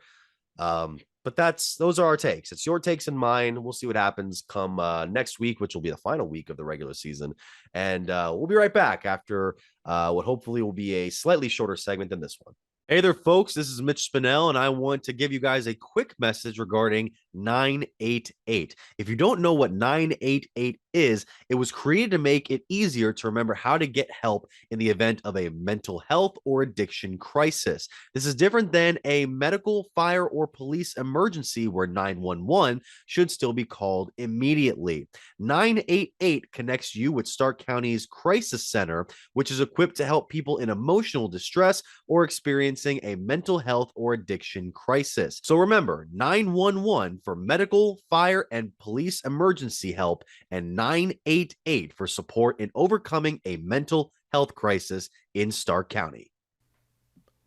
But those are our takes. It's your takes and mine. We'll see what happens come next week, which will be the final week of the regular season. And we'll be right back after what hopefully will be a slightly shorter segment than this one. Hey there, folks. This is Mitch Spinell, and I want to give you guys a quick message regarding 988. If you don't know what 988 is, it was created to make it easier to remember how to get help in the event of a mental health or addiction crisis. This is different than a medical, fire, or police emergency where 911 should still be called immediately. 988 connects you with Stark County's Crisis Center, which is equipped to help people in emotional distress or experiencing a mental health or addiction crisis. So remember, 911 for medical, fire, and police emergency help, and 988 for support in overcoming a mental health crisis in Stark County.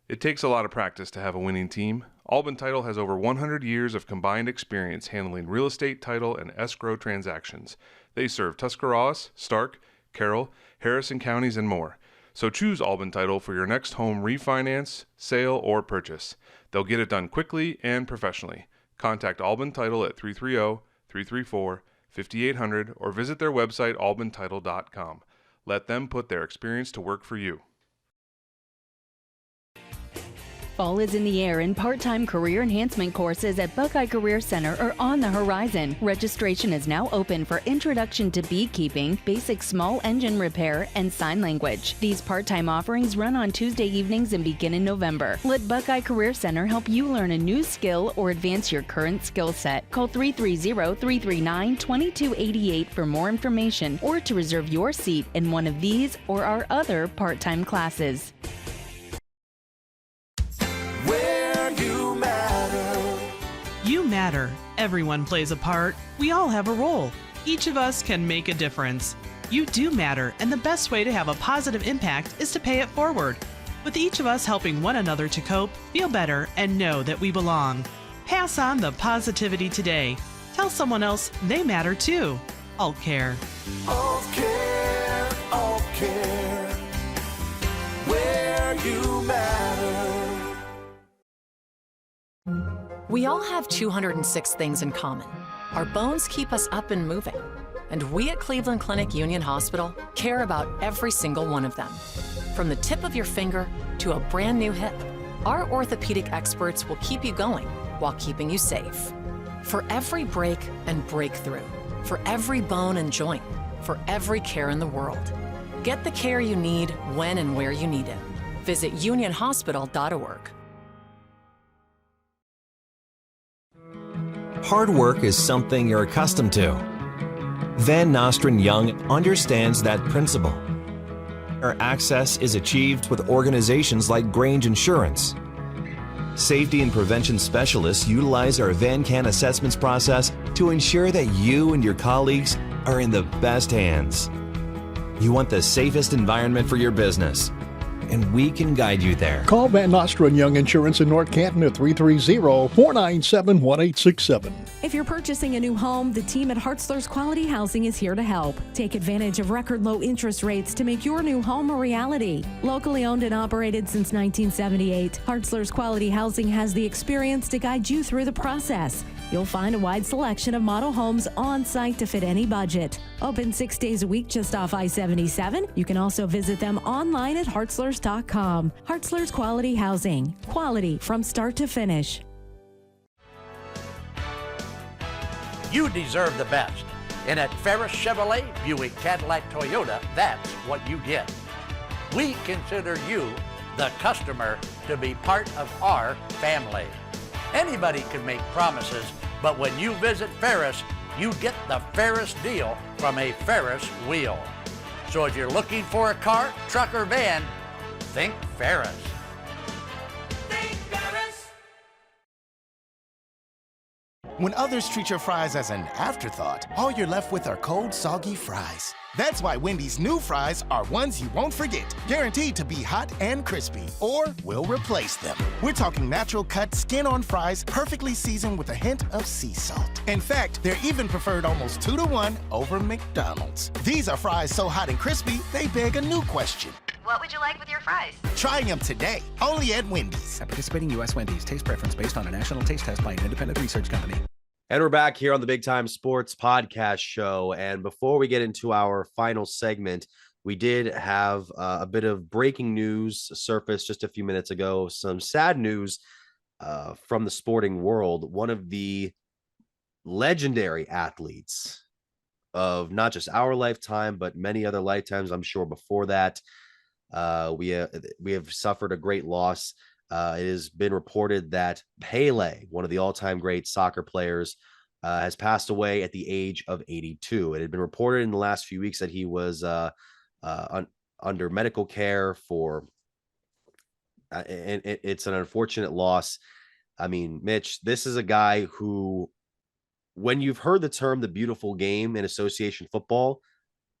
It takes a lot of practice to have a winning team. Albin Title has over 100 years of combined experience handling real estate, title, and escrow transactions. They serve Tuscarawas, Stark, Carroll, Harrison counties, and more. So choose Albin Title for your next home refinance, sale, or purchase. They'll get it done quickly and professionally. Contact Albin Title at 330-334-5800 or visit their website albintitle.com. Let them put their experience to work for you. Fall is in the air and part-time career enhancement courses at Buckeye Career Center are on the horizon. Registration is now open for Introduction to Beekeeping, Basic Small Engine Repair, and Sign Language. These part-time offerings run on Tuesday evenings and begin in November. Let Buckeye Career Center help you learn a new skill or advance your current skill set. Call 330-339-2288 for more information or to reserve your seat in one of these or our other part-time classes. You matter. Everyone plays a part. We all have a role. Each of us can make a difference. You do matter, and the best way to have a positive impact is to pay it forward. With each of us helping one another to cope, feel better, and know that we belong. Pass on the positivity today. Tell someone else they matter too. Alt Care. Alt Care, Alt Care. Where you matter. We all have 206 things in common. Our bones keep us up and moving. And we at Cleveland Clinic Union Hospital care about every single one of them. From the tip of your finger to a brand new hip, our orthopedic experts will keep you going while keeping you safe. For every break and breakthrough, for every bone and joint, for every care in the world. Get the care you need when and where you need it. Visit unionhospital.org. Hard work is something you're accustomed to. Van Nostrand Young understands that principle. Our access is achieved with organizations like Grange Insurance. Safety and prevention specialists utilize our VanCan assessments process to ensure that you and your colleagues are in the best hands. You want the safest environment for your business, and we can guide you there. Call Van Nostrand Young Insurance in North Canton at 330-497-1867. If you're purchasing a new home, the team at Hartzler's Quality Housing is here to help. Take advantage of record low interest rates to make your new home a reality. Locally owned and operated since 1978, Hartzler's Quality Housing has the experience to guide you through the process. You'll find a wide selection of model homes on site to fit any budget. Open 6 days a week just off I-77. You can also visit them online at hartzlers.com. Hartzler's Quality Housing. Quality from start to finish. You deserve the best. And at Ferris Chevrolet, Buick, Cadillac, Toyota, that's what you get. We consider you, the customer, to be part of our family. Anybody can make promises, but when you visit Ferris, you get the Ferris deal from a Ferris wheel. So if you're looking for a car, truck, or van, think Ferris. When others treat your fries as an afterthought, all you're left with are cold, soggy fries. That's why Wendy's new fries are ones you won't forget, guaranteed to be hot and crispy, or we'll replace them. We're talking natural cut, skin-on fries, perfectly seasoned with a hint of sea salt. In fact, they're even preferred almost 2-to-1 over McDonald's. These are fries so hot and crispy, they beg a new question. What would you like with your fries? Try them today, only at Wendy's. At participating U.S. Wendy's, taste preference based on a national taste test by an independent research company. And we're back here on the Big Time Sports Podcast Show. And before we get into our final segment, we did have a bit of breaking news surface just a few minutes ago. Some sad news from the sporting world. One of the legendary athletes of not just our lifetime, but many other lifetimes, I'm sure before that, we have suffered a great loss. It has been reported that Pele, one of the all-time great soccer players, has passed away at the age of 82. It had been reported in the last few weeks that he was under medical care for, and it's an unfortunate loss. I mean, Mitch, this is a guy who, when you've heard the term the beautiful game in association football,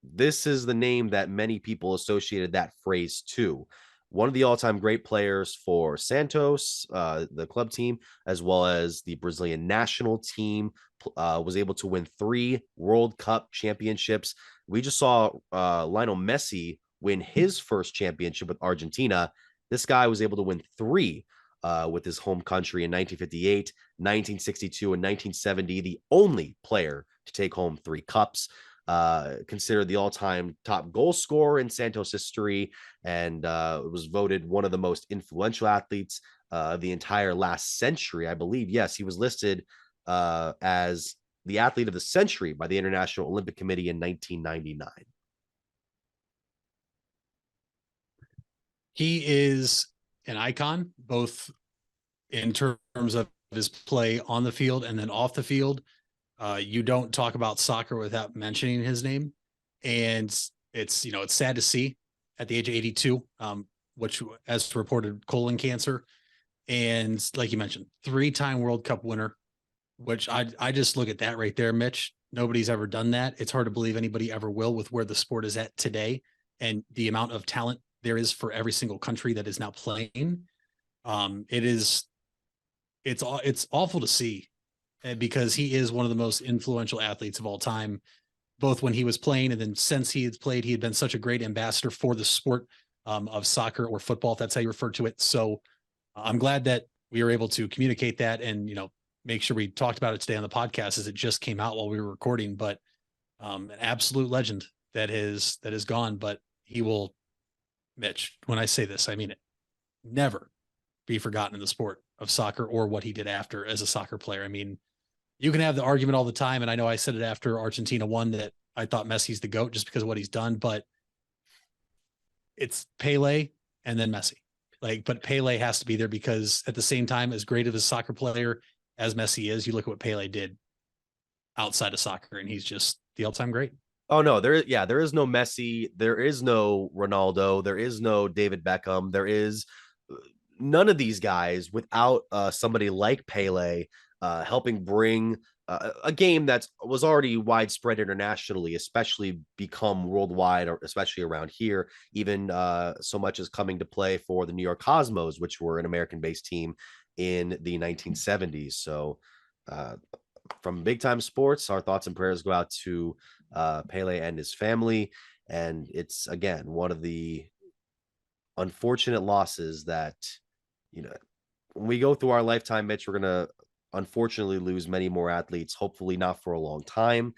this is the name that many people associated that phrase to. One of the all-time great players for Santos, the club team, as well as the Brazilian national team, was able to win 3 World Cup championships. We just saw Lionel Messi win his first championship with Argentina. This guy was able to win 3 with his home country in 1958, 1962, and 1970, the only player to take home 3 cups. Considered the all-time top goal scorer in Santos history, and was voted one of the most influential athletes of the entire last century, I believe. Yes, he was listed as the athlete of the century by the International Olympic Committee in 1999. He is an icon, both in terms of his play on the field and then off the field. You don't talk about soccer without mentioning his name. And it's, it's sad to see at the age of 82, which, as reported, colon cancer. And like you mentioned, 3-time World Cup winner, which I just look at that right there, Mitch. Nobody's ever done that. It's hard to believe anybody ever will with where the sport is at today and the amount of talent there is for every single country that is now playing. It's awful to see, because he is one of the most influential athletes of all time, both when he was playing and then since he had played. He had been such a great ambassador for the sport of soccer or football, if that's how you refer to it. So I'm glad that we were able to communicate that and, make sure we talked about it today on the podcast, as it just came out while we were recording. But an absolute legend that is gone. But he will, Mitch, when I say this, I mean it, never be forgotten in the sport of soccer or what he did after as a soccer player. I mean, you can have the argument all the time, and I know I said it after Argentina won that I thought Messi's the GOAT just because of what he's done, but it's Pele and then Messi. But Pele has to be there, because at the same time, as great of a soccer player as Messi is, you look at what Pele did outside of soccer, and he's just the all-time great. Oh no, there is no Messi, there is no Ronaldo, there is no David Beckham, there is none of these guys without somebody like Pele helping bring a game that was already widespread internationally, especially become worldwide, or especially around here, even so much as coming to play for the New York Cosmos, which were an American-based team in the 1970s. So from Big Time Sports, our thoughts and prayers go out to Pele and his family. And it's, again, one of the unfortunate losses that, when we go through our lifetime, Mitch, we're going to unfortunately lose many more athletes, hopefully not for a long time.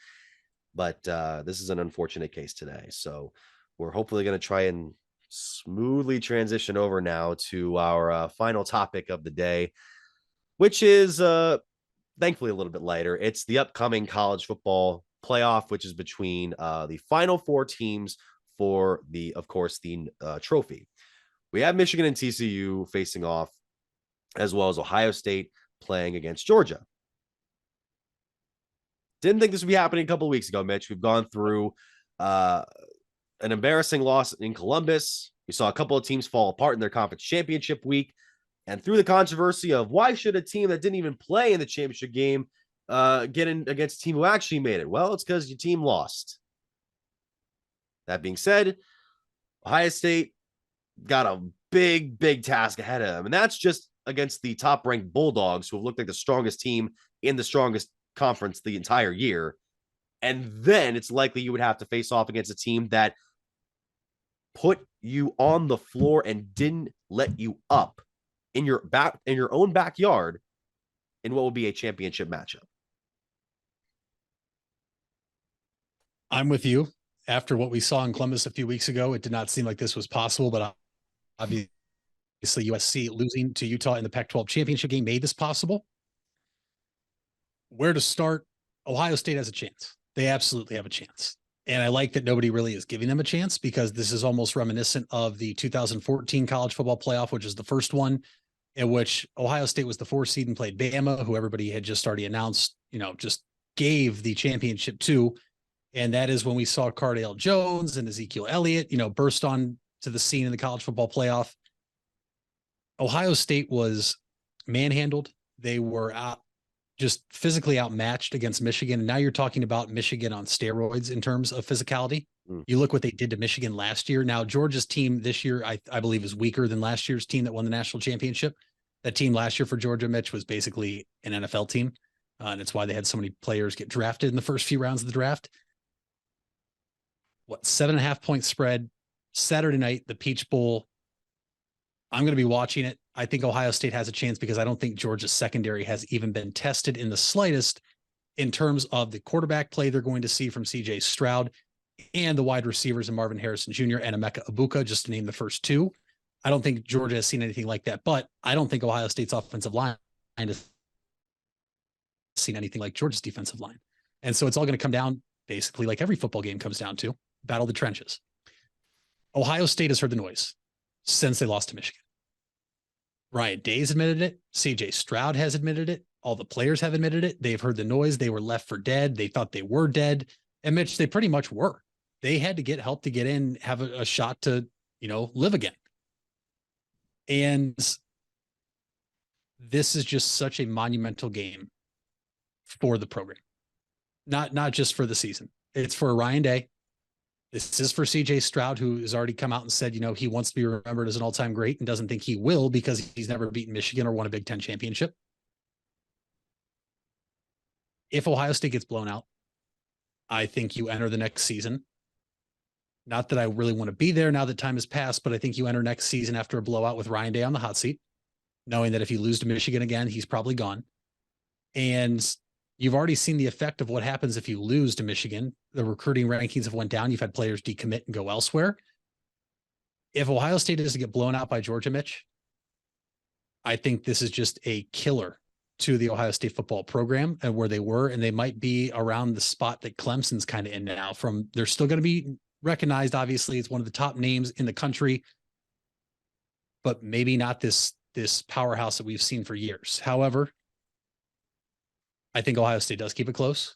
But this is an unfortunate case today. So we're hopefully going to try and smoothly transition over now to our final topic of the day, which is thankfully a little bit lighter. It's the upcoming college football playoff, which is between the final 4 teams for the, of course, the trophy. We have Michigan and TCU facing off, as well as Ohio State playing against Georgia. Didn't think this would be happening a couple of weeks ago, Mitch. We've gone through an embarrassing loss in Columbus. We saw a couple of teams fall apart in their conference championship week. And through the controversy of why should a team that didn't even play in the championship game get in against a team who actually made it? Well, it's because your team lost. That being said, Ohio State got a big task ahead of them. And that's just against the top-ranked Bulldogs, who have looked like the strongest team in the strongest conference the entire year. And then it's likely you would have to face off against a team that put you on the floor and didn't let you up in your own backyard in what will be a championship matchup. I'm with you. After what we saw in Columbus a few weeks ago, it did not seem like this was possible, but obviously USC losing to Utah in the Pac-12 championship game made this possible. Where to start? Ohio State has a chance. They absolutely have a chance. And I like that nobody really is giving them a chance, because this is almost reminiscent of the 2014 college football playoff, which is the first one in which Ohio State was the 4th seed and played Bama, who everybody had just already announced, just gave the championship to. And that is when we saw Cardale Jones and Ezekiel Elliott, burst on to the scene in the college football playoff. Ohio State was manhandled. They were just physically outmatched against Michigan. And now you're talking about Michigan on steroids in terms of physicality. You look what they did to Michigan last year. Now, Georgia's team this year, I believe, is weaker than last year's team that won the national championship. That team last year for Georgia, Mitch, was basically an NFL team. And it's why they had so many players get drafted in the first few rounds of the draft. 7.5 point spread Saturday night, the Peach Bowl. I'm going to be watching it. I think Ohio State has a chance because I don't think Georgia's secondary has even been tested in the slightest in terms of the quarterback play they're going to see from CJ Stroud and the wide receivers in Marvin Harrison Jr. and Emeka Egbuka, just to name the first 2. I don't think Georgia has seen anything like that, but I don't think Ohio State's offensive line has seen anything like Georgia's defensive line. And so it's all going to come down, basically, like every football game comes down to, battle the trenches. Ohio State has heard the noise since they lost to Michigan. Ryan Day's admitted it. CJ Stroud has admitted it. All the players have admitted it. They've heard the noise. They were left for dead. They thought they were dead. And Mitch, they pretty much were. They had to get help to get in, have a shot to, live again. And this is just such a monumental game for the program. Not just for the season. It's for Ryan Day. This is for CJ Stroud, who has already come out and said, he wants to be remembered as an all-time great and doesn't think he will because he's never beaten Michigan or won a Big Ten championship. If Ohio State gets blown out, I think you enter the next season. Not that I really want to be there now that time has passed, but I think you enter next season after a blowout with Ryan Day on the hot seat, knowing that if you lose to Michigan again, he's probably gone. And you've already seen the effect of what happens if you lose to Michigan. The recruiting rankings have went down. You've had players decommit and go elsewhere. If Ohio State is to get blown out by Georgia, Mitch, I think this is just a killer to the Ohio State football program and where they were, and they might be around the spot that Clemson's kind of in now. They're still going to be recognized. Obviously, it's one of the top names in the country, but maybe not this powerhouse that we've seen for years. However, I think Ohio State does keep it close.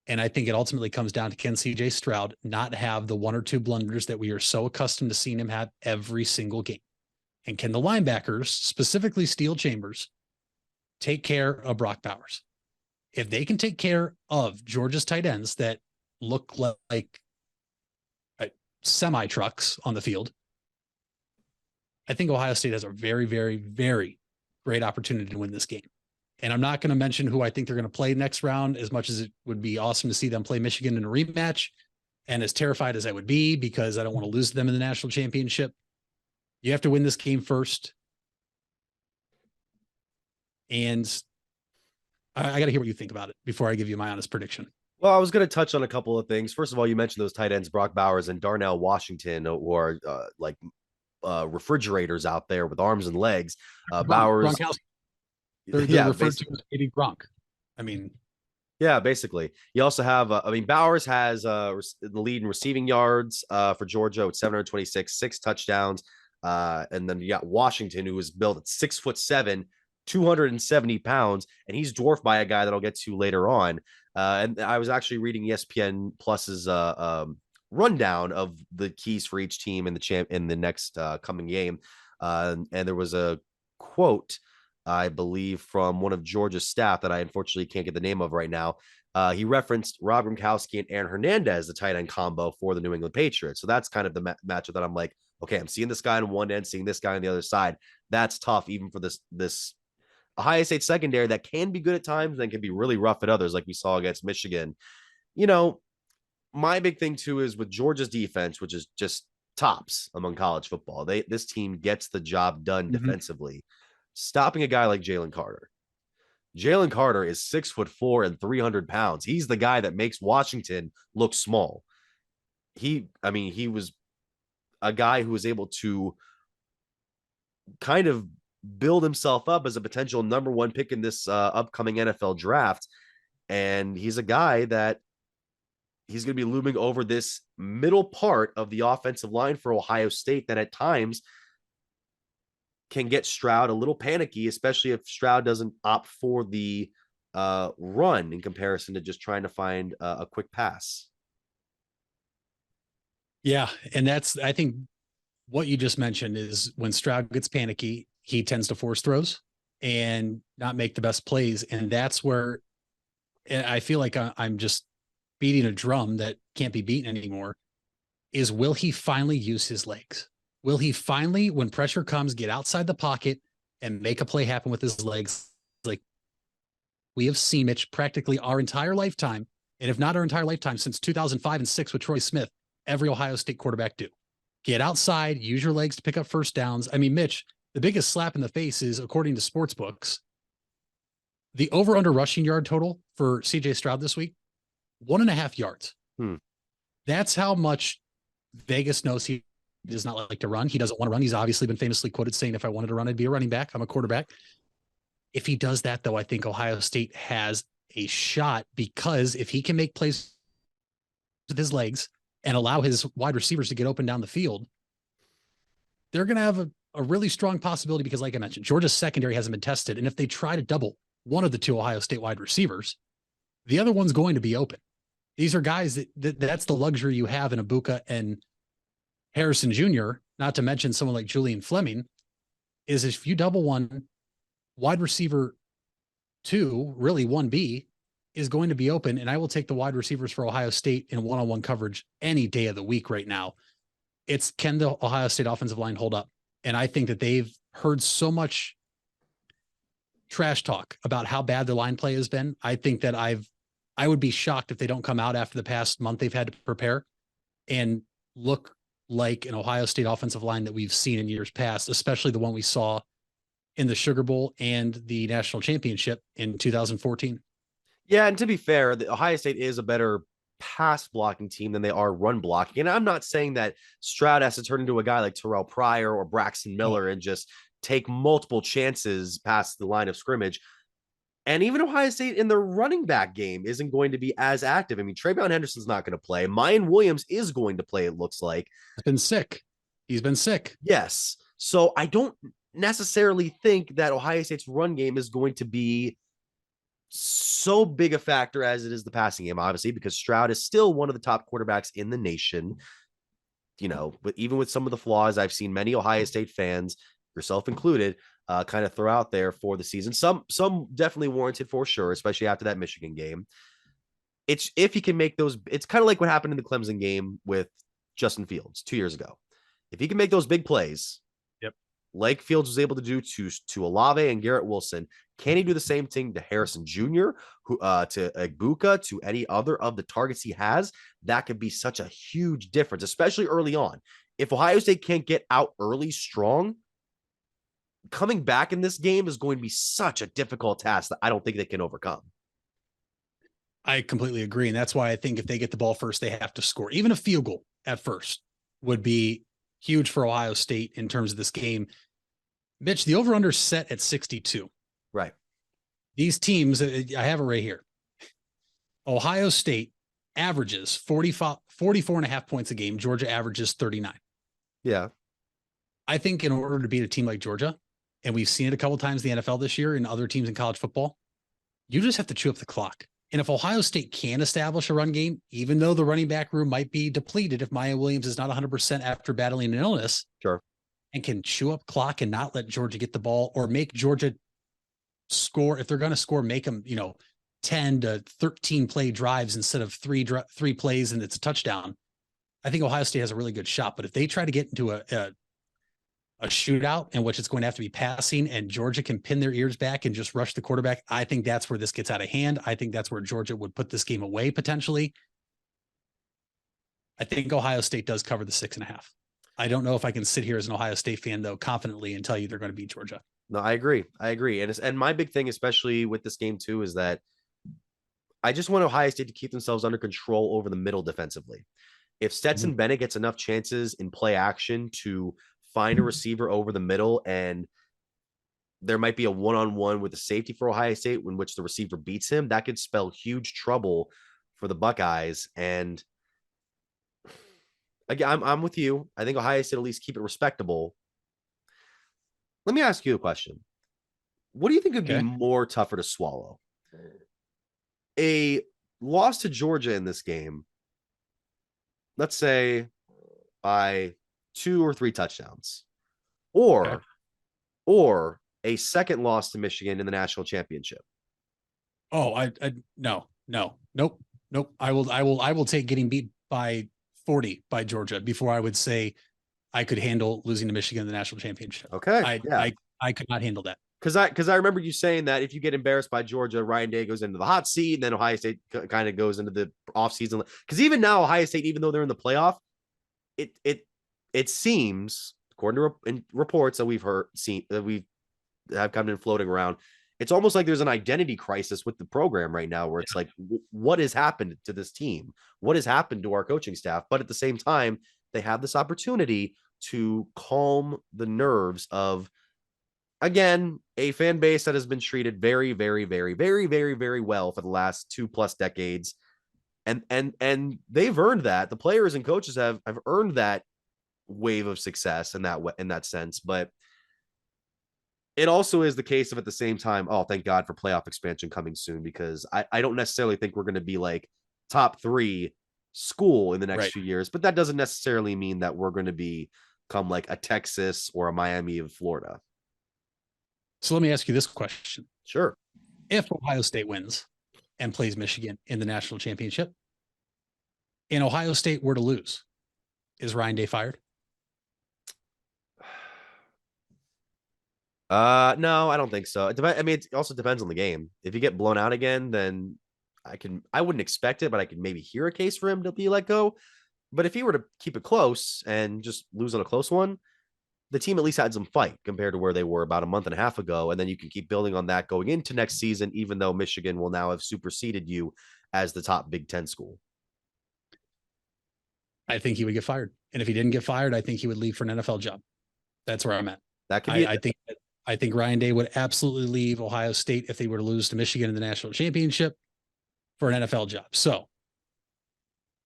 And I think it ultimately comes down to, can CJ Stroud not have the 1 or 2 blunders that we are so accustomed to seeing him have every single game? And can the linebackers, specifically Steel Chambers, take care of Brock Bowers? If they can take care of Georgia's tight ends that look like semi-trucks on the field, I think Ohio State has a very, very, very great opportunity to win this game. And I'm not going to mention who I think they're going to play next round, as much as it would be awesome to see them play Michigan in a rematch. And as terrified as I would be, because I don't want to lose to them in the national championship, you have to win this game first. And I got to hear what you think about it before I give you my honest prediction. Well, I was going to touch on a couple of things. First of all, you mentioned those tight ends, Brock Bowers and Darnell Washington, who are refrigerators out there with arms and legs. Bowers. They're referred to as Eddie Gronk. I mean, Yeah, basically. You also have, Bowers has the lead in receiving yards for Georgia with 726, 6 touchdowns. And then you got Washington, who was built at 6'7", 270 pounds, and he's dwarfed by a guy that I'll get to later on. And I was actually reading ESPN Plus's rundown of the keys for each team in the next coming game. And there was a quote, I believe, from one of Georgia's staff that I unfortunately can't get the name of right now. He referenced Rob Gronkowski and Aaron Hernandez, the tight end combo for the New England Patriots. So that's kind of the matchup that I'm like, okay, I'm seeing this guy on one end, seeing this guy on the other side. That's tough, even for this Ohio State secondary that can be good at times and can be really rough at others, like we saw against Michigan. My big thing too is with Georgia's defense, which is just tops among college football. This team gets the job done defensively. Stopping a guy like Jalen Carter. Jalen Carter is 6'4" and 300 pounds. He's the guy that makes Washington look small. He was a guy who was able to kind of build himself up as a potential number 1 pick in this upcoming NFL draft. And he's a guy that he's going to be looming over this middle part of the offensive line for Ohio State that at times can get Stroud a little panicky, especially if Stroud doesn't opt for the run in comparison to just trying to find a quick pass. Yeah. And I think what you just mentioned is when Stroud gets panicky, he tends to force throws and not make the best plays. And that's where I feel like I'm just beating a drum that can't be beaten anymore, is will he finally use his legs? Will he finally, when pressure comes, get outside the pocket and make a play happen with his legs? Like we have seen Mitch practically our entire lifetime, and if not our entire lifetime, since 2005 and 6 with Troy Smith, every Ohio State quarterback do. Get outside, use your legs to pick up first downs. I mean, Mitch, the biggest slap in the face is, according to sports books, the over-under rushing yard total for CJ Stroud this week, 1.5 yards. That's how much Vegas knows he does not like to run. He doesn't want to run. He's obviously been famously quoted saying, if I wanted to run, I'd be a running back. I'm a quarterback. If he does that, though, I think Ohio State has a shot, because if he can make plays with his legs and allow his wide receivers to get open down the field, they're going to have a really strong possibility, because like I mentioned, Georgia's secondary hasn't been tested. And if they try to double one of the 2 Ohio State wide receivers, the other one's going to be open. These are guys that's the luxury you have in Ibuka and Harrison Jr., not to mention someone like Julian Fleming, is if you double one, wide receiver 2, really 1B, is going to be open. And I will take the wide receivers for Ohio State in one-on-one coverage any day of the week right now. It's, can the Ohio State offensive line hold up? And I think that they've heard so much trash talk about how bad their line play has been. I think that I would be shocked if they don't come out after the past month they've had to prepare and look like an Ohio State offensive line that we've seen in years past, especially the one we saw in the Sugar Bowl and the national championship in 2014. Yeah. And to be fair, the Ohio State is a better pass blocking team than they are run blocking. And I'm not saying that Stroud has to turn into a guy like Terrell Pryor or Braxton Miller and just take multiple chances past the line of scrimmage. And even Ohio State in the running back game isn't going to be as active. I mean, Travion Henderson's not going to play. Mayan Williams is going to play, it looks like. He's been sick. Yes. So I don't necessarily think that Ohio State's run game is going to be so big a factor as it is the passing game, obviously, because Stroud is still one of the top quarterbacks in the nation. But even with some of the flaws, I've seen many Ohio State fans, yourself included, kind of throw out there for the season. Some definitely warranted for sure, especially after that Michigan game. It's if he can make those, it's kind of like what happened in the Clemson game with Justin Fields 2 years ago. If he can make those big plays, like Fields was able to do to Olave and Garrett Wilson, can he do the same thing to Harrison Jr., to Ibuka, to any other of the targets he has? That could be such a huge difference, especially early on. If Ohio State can't get out early strong, coming back in this game is going to be such a difficult task that I don't think they can overcome. I completely agree. And that's why I think if they get the ball first, they have to score. Even a field goal at first would be huge for Ohio State in terms of this game. Mitch, the over-under set at 62. Right. These teams, I have it right here. Ohio State averages 44.5 points a game. Georgia averages 39. Yeah. I think in order to beat a team like Georgia, and we've seen it a couple times in the NFL this year and other teams in college football, you just have to chew up the clock. And if Ohio State can establish a run game, even though the running back room might be depleted if Maya Williams is not 100% after battling an illness, sure, and can chew up clock and not let Georgia get the ball or make Georgia score, if they're going to score, make them, 10 to 13 play drives instead of three plays and it's a touchdown. I think Ohio State has a really good shot. But if they try to get into a shootout in which it's going to have to be passing and Georgia can pin their ears back and just rush the quarterback, I think that's where this gets out of hand. I think that's where Georgia would put this game away potentially. I think Ohio State does cover the 6.5. I don't know if I can sit here as an Ohio State fan, though, confidently and tell you they're going to beat Georgia. No, I agree. And my big thing, especially with this game too, is that I just want Ohio State to keep themselves under control over the middle defensively. If Stetson Bennett gets enough chances in play action to find a receiver over the middle, and there might be a one-on-one with the safety for Ohio State in which the receiver beats him, that could spell huge trouble for the Buckeyes. And again, I'm with you. I think Ohio State at least keep it respectable. Let me ask you a question. What do you think would be more tougher to swallow? A loss to Georgia in this game, let's say by 2 or 3 touchdowns, or a second loss to Michigan in the national championship? Oh, no. Nope. I will take getting beat by 40 by Georgia before I would say I could handle losing to Michigan in the national championship. Okay. I could not handle that. Because I remember you saying that if you get embarrassed by Georgia, Ryan Day goes into the hot seat, and then Ohio State kind of goes into the offseason. Because even now, Ohio State, even though they're in the playoff, it seems, according to reports that we've have come in floating around, it's almost like there's an identity crisis with the program right now, where it's like, what has happened to this team? What has happened to our coaching staff? But at the same time, they have this opportunity to calm the nerves of, again, a fan base that has been treated very, very, very, very, very, very well for the last 2+ decades. And they've earned that. The players and coaches have earned that wave of success in that sense. But it also is the case of, at the same time, oh, thank God for playoff expansion coming soon, because I don't necessarily think we're going to be like top 3 school in the next few years, but that doesn't necessarily mean that we're going to become like a Texas or a Miami of Florida. So let me ask you this question. Sure. If Ohio State wins and plays Michigan in the national championship, and Ohio State were to lose, is Ryan Day fired? No, I don't think so. It also depends on the game. If you get blown out again, then I wouldn't expect it, but I could maybe hear a case for him to be let go. But if he were to keep it close and just lose on a close one, the team at least had some fight compared to where they were about a month and a half ago. And then you can keep building on that going into next season, even though Michigan will now have superseded you as the top Big Ten school. I think he would get fired. And if he didn't get fired, I think he would leave for an NFL job. That's where I'm at. That could be. I think Ryan Day would absolutely leave Ohio State if they were to lose to Michigan in the national championship for an NFL job. So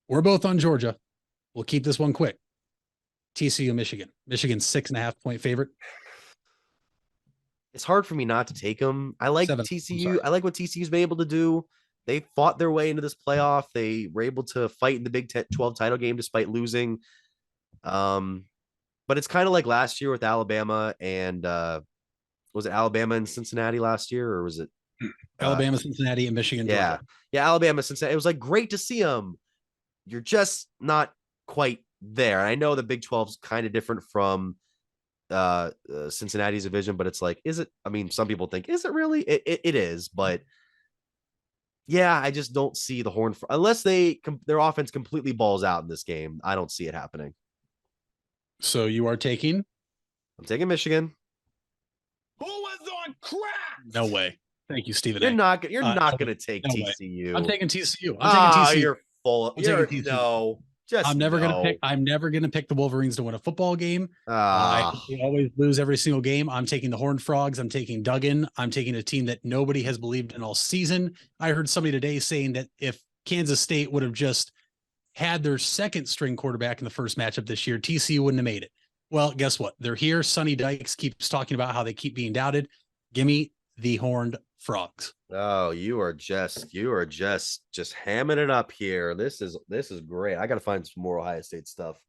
we're both on Georgia. We'll keep this one quick. TCU, Michigan. Michigan's 6.5-point favorite. It's hard for me not to take them. I like TCU. I like what TCU's been able to do. They fought their way into this playoff. They were able to fight in the Big 12 title game despite losing. But it's kind of like last year with Alabama and was it Alabama and Cincinnati last year, or was it Alabama, Cincinnati, and Michigan? Yeah. Georgia. Yeah. Alabama, Cincinnati. It was like great to see them. You're just not quite there. I know the Big 12 is kind of different from Cincinnati's division, but it's like, is it? I mean, some people think, is it really? It is, but yeah, I just don't see the Horn unless their offense completely balls out in this game. I don't see it happening. So you are taking? I'm taking Michigan. Who was on crack? No way. Thank you, Stephen. You're not going to take TCU. I'm taking TCU. I'm taking TCU. You're full of no. I'm never going to pick the Wolverines to win a football game. They always lose every single game. I'm taking the Horned Frogs. I'm taking Duggan. I'm taking a team that nobody has believed in all season. I heard somebody today saying that if Kansas State would have just had their second string quarterback in the first matchup this year, TCU wouldn't have made it. Well, guess what? They're here. Sonny Dykes keeps talking about how they keep being doubted. Give me the Horned Frogs. Oh, you are just hamming it up here. This is great. I got to find some more Ohio State stuff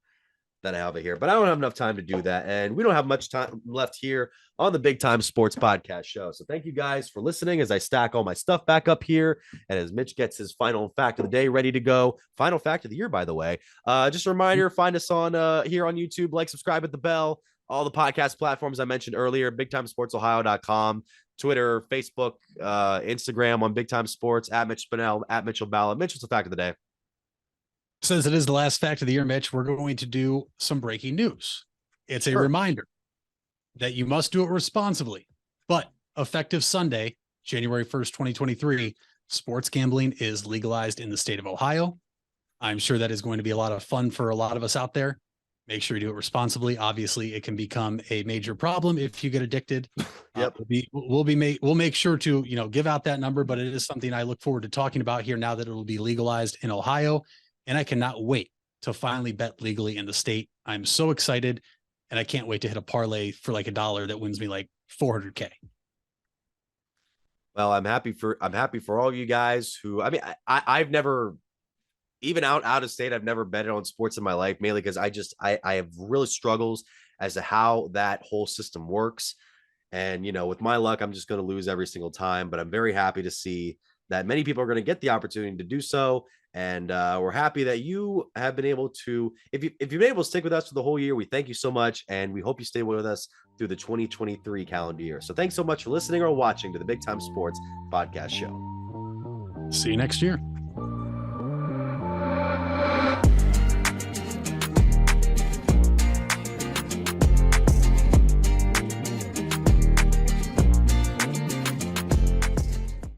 that I have it here, but I don't have enough time to do that. And we don't have much time left here on the Big Time Sports Podcast show. So thank you guys for listening as I stack all my stuff back up here. And as Mitch gets his final fact of the day ready to go, final fact of the year, by the way, just a reminder, find us on here on YouTube, like, subscribe, at the bell, all the podcast platforms I mentioned earlier, BigTimeSportsOhio.com, Twitter, Facebook, Instagram on Big Time Sports, at Mitch Spinell, at Mitchell Balla. Mitch, what's the fact of the day? Since it is the last fact of the year, Mitch, we're going to do some breaking news. It's a reminder that you must do it responsibly, but effective Sunday, January 1st, 2023, sports gambling is legalized in the state of Ohio. I'm sure that is going to be a lot of fun for a lot of us out there. Make sure you do it responsibly. Obviously, it can become a major problem if you get addicted. Yep. We'll make sure to, give out that number, but it is something I look forward to talking about here now that it will be legalized in Ohio. And I cannot wait to finally bet legally in the state. I'm so excited, and I can't wait to hit a parlay for like $1 that wins me like $400K. Well, I'm happy for all you guys who, I've never, even out of state, I've never betted on sports in my life, mainly because I have really struggles as to how that whole system works. And, with my luck, I'm just going to lose every single time, but I'm very happy to see that many people are going to get the opportunity to do so. And we're happy that you have been able to, if you've been able to stick with us for the whole year, we thank you so much. And we hope you stay with us through the 2023 calendar year. So thanks so much for listening or watching to the Big Time Sports Podcast show. See you next year.